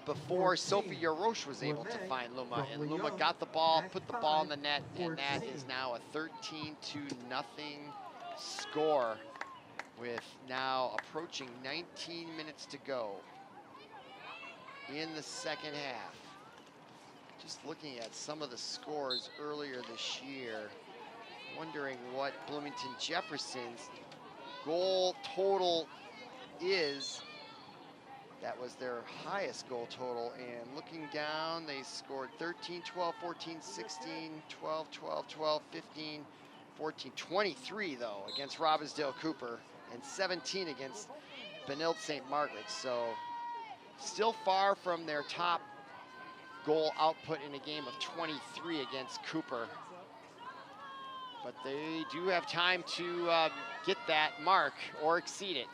before Sophia Roche was able to find Luma. And Luma got the ball, put the ball in the net, and that is now a 13-0 score with now approaching 19 minutes to go in the second half. Just looking at some of the scores earlier this year, wondering what Bloomington Jefferson's goal total is. That was their highest goal total, and looking down, they scored 13, 12, 14, 16, 12, 12, 12, 15, 14, 23 though against Robbinsdale Cooper, and 17 against Benilde St. Margaret's. So still far from their top goal output in a game of 23 against Cooper. But they do have time to get that mark or exceed it.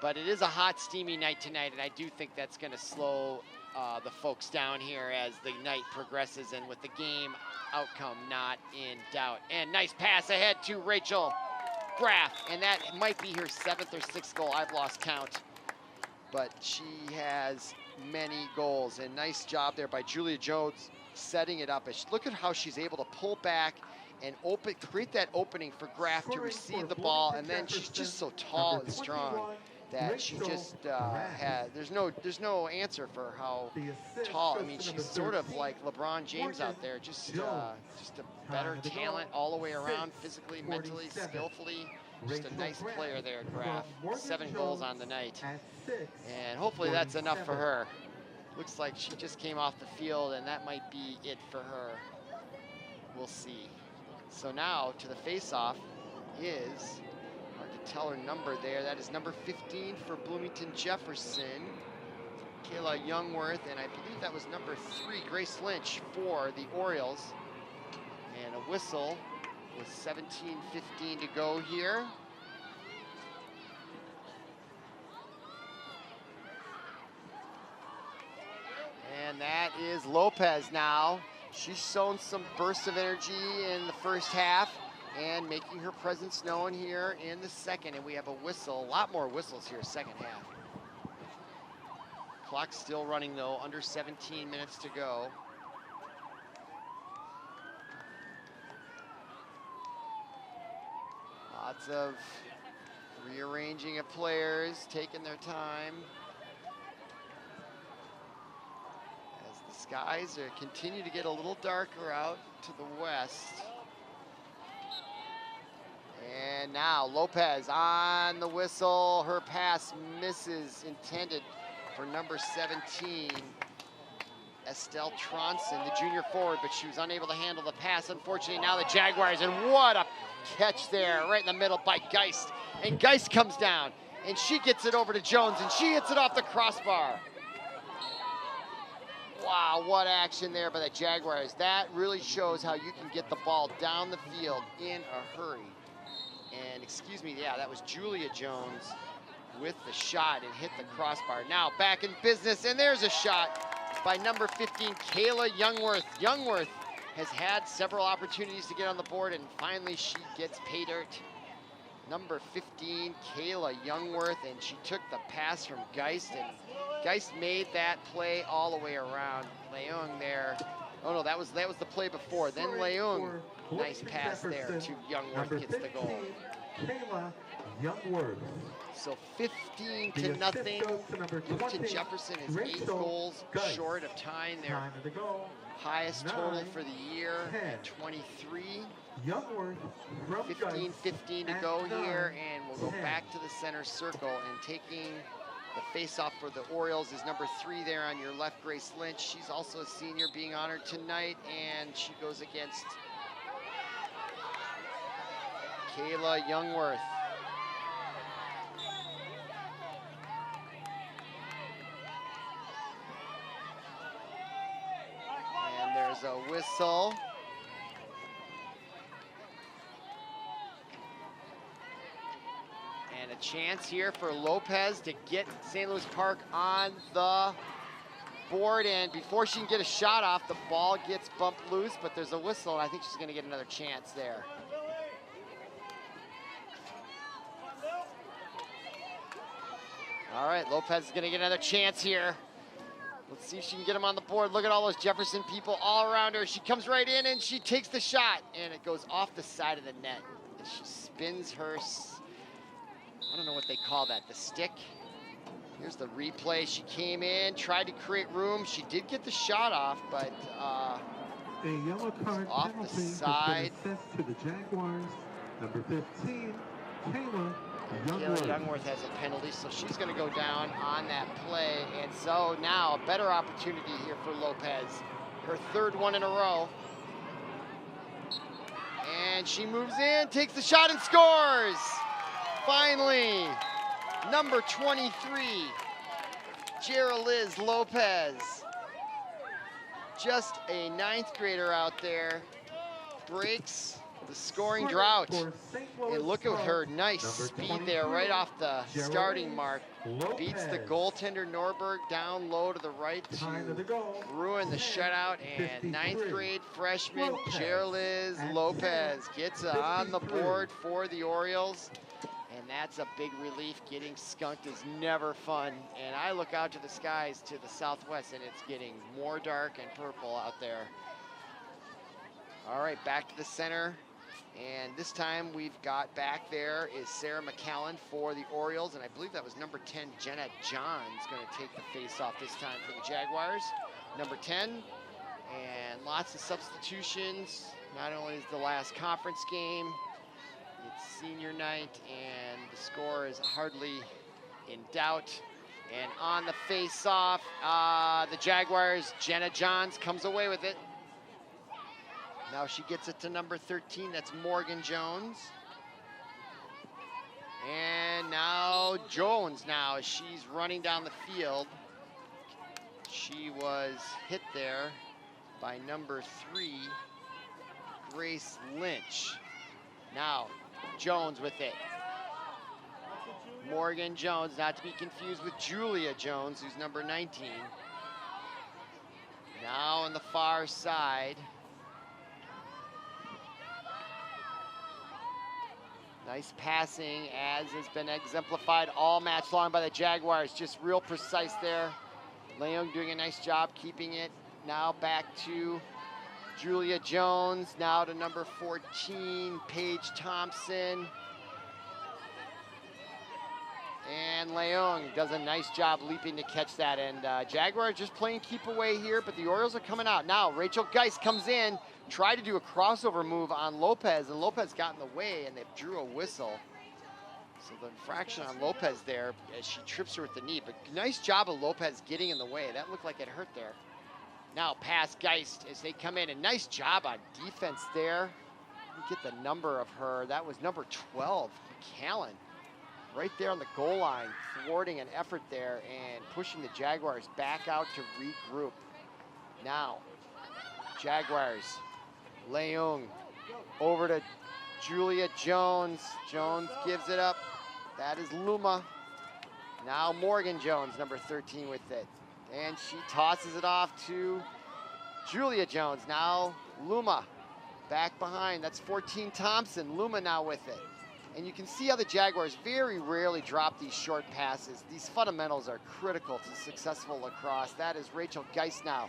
But it is a hot, steamy night tonight, and I do think that's going to slow the folks down here as the night progresses, and with the game outcome not in doubt. And nice pass ahead to Rachel Graff, and that might be her 7th or 6th goal. I've lost count. But she has many goals, and nice job there by Julia Jones setting it up. Look at how she's able to pull back and create that opening for Graff to receive the ball, and then she's just so tall and strong. that she just had. There's no answer for how tall. I mean, she's sort of like LeBron James out there, just a better talent all the way around, physically, mentally, skillfully. Just a nice player there, Graf. 7 goals on the night. And hopefully that's enough for her. Looks like she just came off the field, and that might be it for her. We'll see. So now to the face-off is, hard to tell her number there, that is number 15 for Bloomington Jefferson, Kayla Youngworth, and I believe that was number 3, Grace Lynch, for the Orioles. And a whistle with 17:15 to go here. And that is Lopez now. She's shown some bursts of energy in the first half and making her presence known here in the second. And we have a whistle, a lot more whistles here, second half. Clock's still running though, under 17 minutes to go. Lots of rearranging of players, taking their time. As the skies continue to get a little darker out to the west. And now Lopez on the whistle. Her pass misses, intended for number 17, Estelle Tronson, the junior forward, but she was unable to handle the pass. Unfortunately, now the Jaguars, and what a catch there, right in the middle by Geist. And Geist comes down, and she gets it over to Jones, and she hits it off the crossbar. Wow, what action there by the Jaguars. That really shows how you can get the ball down the field in a hurry. And excuse me, yeah, that was Julia Jones with the shot and hit the crossbar. Now back in business, and there's a shot by number 15, Kayla Youngworth. Youngworth has had several opportunities to get on the board, and finally she gets pay dirt. Number 15, Kayla Youngworth, and she took the pass from Geist, and Geist made that play all the way around. Leung there. Oh no, that was the play before. Then Leung, nice pass there to Youngworth, gets the goal. Kayla Youngworth. So 15-0. Bloomington Jefferson is 8 goals short of tying their highest total for the year at 23. 15-15 to go here, and we'll go back to the center circle, and taking the face-off for the Orioles is number 3 there on your left, Grace Lynch. She's also a senior being honored tonight, and she goes against Kayla Youngworth. And there's a whistle. And a chance here for Lopez to get St. Louis Park on the board, and before she can get a shot off, the ball gets bumped loose, but there's a whistle, and I think she's gonna get another chance there. All right, Lopez is gonna get another chance here. Let's see if she can get him on the board. Look at all those Jefferson people all around her. She comes right in and she takes the shot, and it goes off the side of the net. And she spins her, I don't know what they call that, the stick. Here's the replay. She came in, tried to create room. She did get the shot off, but a yellow card off the side. To the Jaguars. Number 15, Kayla Youngworth has a penalty, so she's going to go down on that play. And so now a better opportunity here for Lopez. Her 3rd one in a row. And she moves in, takes the shot, and scores! Finally, number 23, Geraliz Lopez. Just a 9th grader out there, breaks the scoring drought. And look at her nice speed there right off the starting mark. Beats the goaltender Norberg down low to the right to ruin the shutout. And 9th grade freshman Geraliz Lopez gets on the board for the Orioles. And that's a big relief. Getting skunked is never fun. And I look out to the skies to the southwest, and it's getting more dark and purple out there. All right, back to the center. And this time we've got back there is Sarah McCallan for the Orioles, and I believe that was number 10, Jenna Johns, going to take the face-off this time for the Jaguars. Number 10, and lots of substitutions. Not only is the last conference game, it's senior night, and the score is hardly in doubt. And on the face-off, the Jaguars, Jenna Johns comes away with it. Now she gets it to number 13, that's Morgan Jones. And now Jones as she's running down the field. She was hit there by number 3, Grace Lynch. Now Jones with it. Morgan Jones, not to be confused with Julia Jones, who's number 19. Now on the far side. Nice passing, as has been exemplified all match long by the Jaguars. Just real precise there. Leung doing a nice job keeping it. Now back to Julia Jones. Now to number 14, Paige Thompson. And Leung does a nice job leaping to catch that. And Jaguars just playing keep away here, but the Orioles are coming out. Now Rachel Geist comes in. Tried to do a crossover move on Lopez, and Lopez got in the way, and they drew a whistle. So the infraction on Lopez there as she trips her with the knee. But nice job of Lopez getting in the way. That looked like it hurt there. Now pass Geist as they come in, and nice job on defense there. Get the number of her. That was number 12, McCallan. Right there on the goal line, thwarting an effort there and pushing the Jaguars back out to regroup. Now, Jaguars. Leung over to Julia Jones. Jones gives it up. That is Luma. Now Morgan Jones, number 13 with it. And she tosses it off to Julia Jones. Now Luma back behind. That's 14 Thompson. Luma now with it. And you can see how the Jaguars very rarely drop these short passes. These fundamentals are critical to successful lacrosse. That is Rachel Geist now.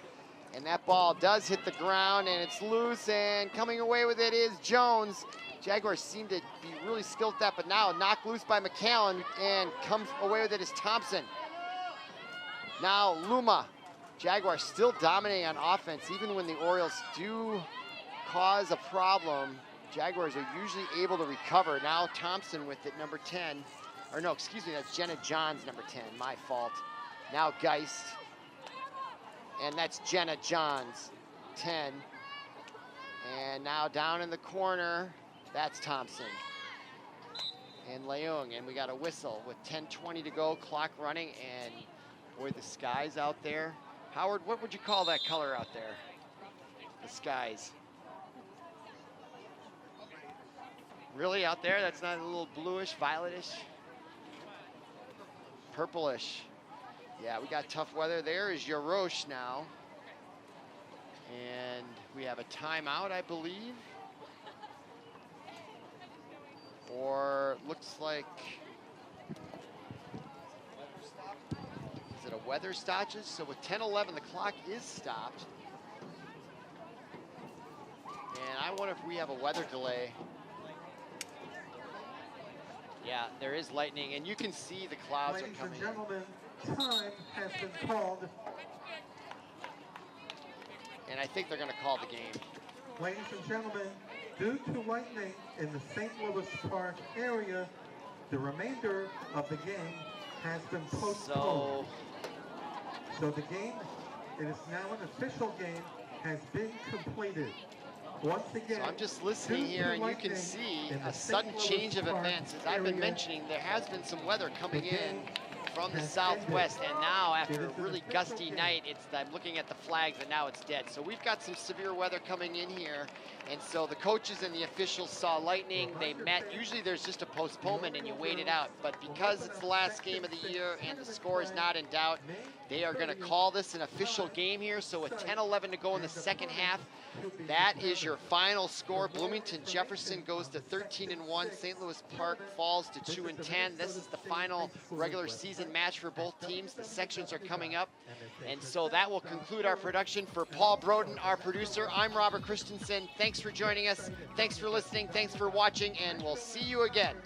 And that ball does hit the ground, and it's loose, and coming away with it is Jones. Jaguars seem to be really skilled at that, but now knocked loose by McCallan, and comes away with it is Thompson. Now Luma. Jaguars still dominating on offense, even when the Orioles do cause a problem. Jaguars are usually able to recover. Now Thompson with it, number 10. Or no, excuse me, that's Jenna Johns, number 10, my fault. Now Geist. And that's Jenna Johns, 10. And now down in the corner, that's Thompson. And Leung, and we got a whistle with 10:20 to go, clock running, and boy, the skies out there. Howard, what would you call that color out there? The skies. Really out there? That's not a little bluish, violetish? Purplish. Yeah, we got tough weather. There is Yarosh now. And we have a timeout, I believe. Or looks like, is it a weather stoppage? So with 10:11, the clock is stopped. And I wonder if we have a weather delay. Yeah, there is lightning, and you can see the clouds are coming. Ladies and gentlemen, time has been called. And I think they're going to call the game. Ladies and gentlemen, due to lightning in the St. Louis Park area, the remainder of the game has been postponed. So the game, it is now an official game, has been completed. Once again, so I'm just listening here, and you can see a sudden change of events. As I've been mentioning, there has been some weather coming in from the southwest, and now after a really gusty night, I'm looking at the flags, and now it's dead. So we've got some severe weather coming in here, and so the coaches and the officials saw lightning. They met. Usually there's just a postponement and you wait it out, but because it's the last game of the year and the score is not in doubt, They are going to call this an official game here. So with 10-11 to go in the second half, that is your final score. Bloomington Jefferson goes to 13-1. St. Louis Park falls to 2-10. This is the final regular season match for both teams. The sections are coming up. And so that will conclude our production. For Paul Broden, our producer, I'm Robert Christensen. Thanks for joining us. Thanks for listening. Thanks for watching. And we'll see you again.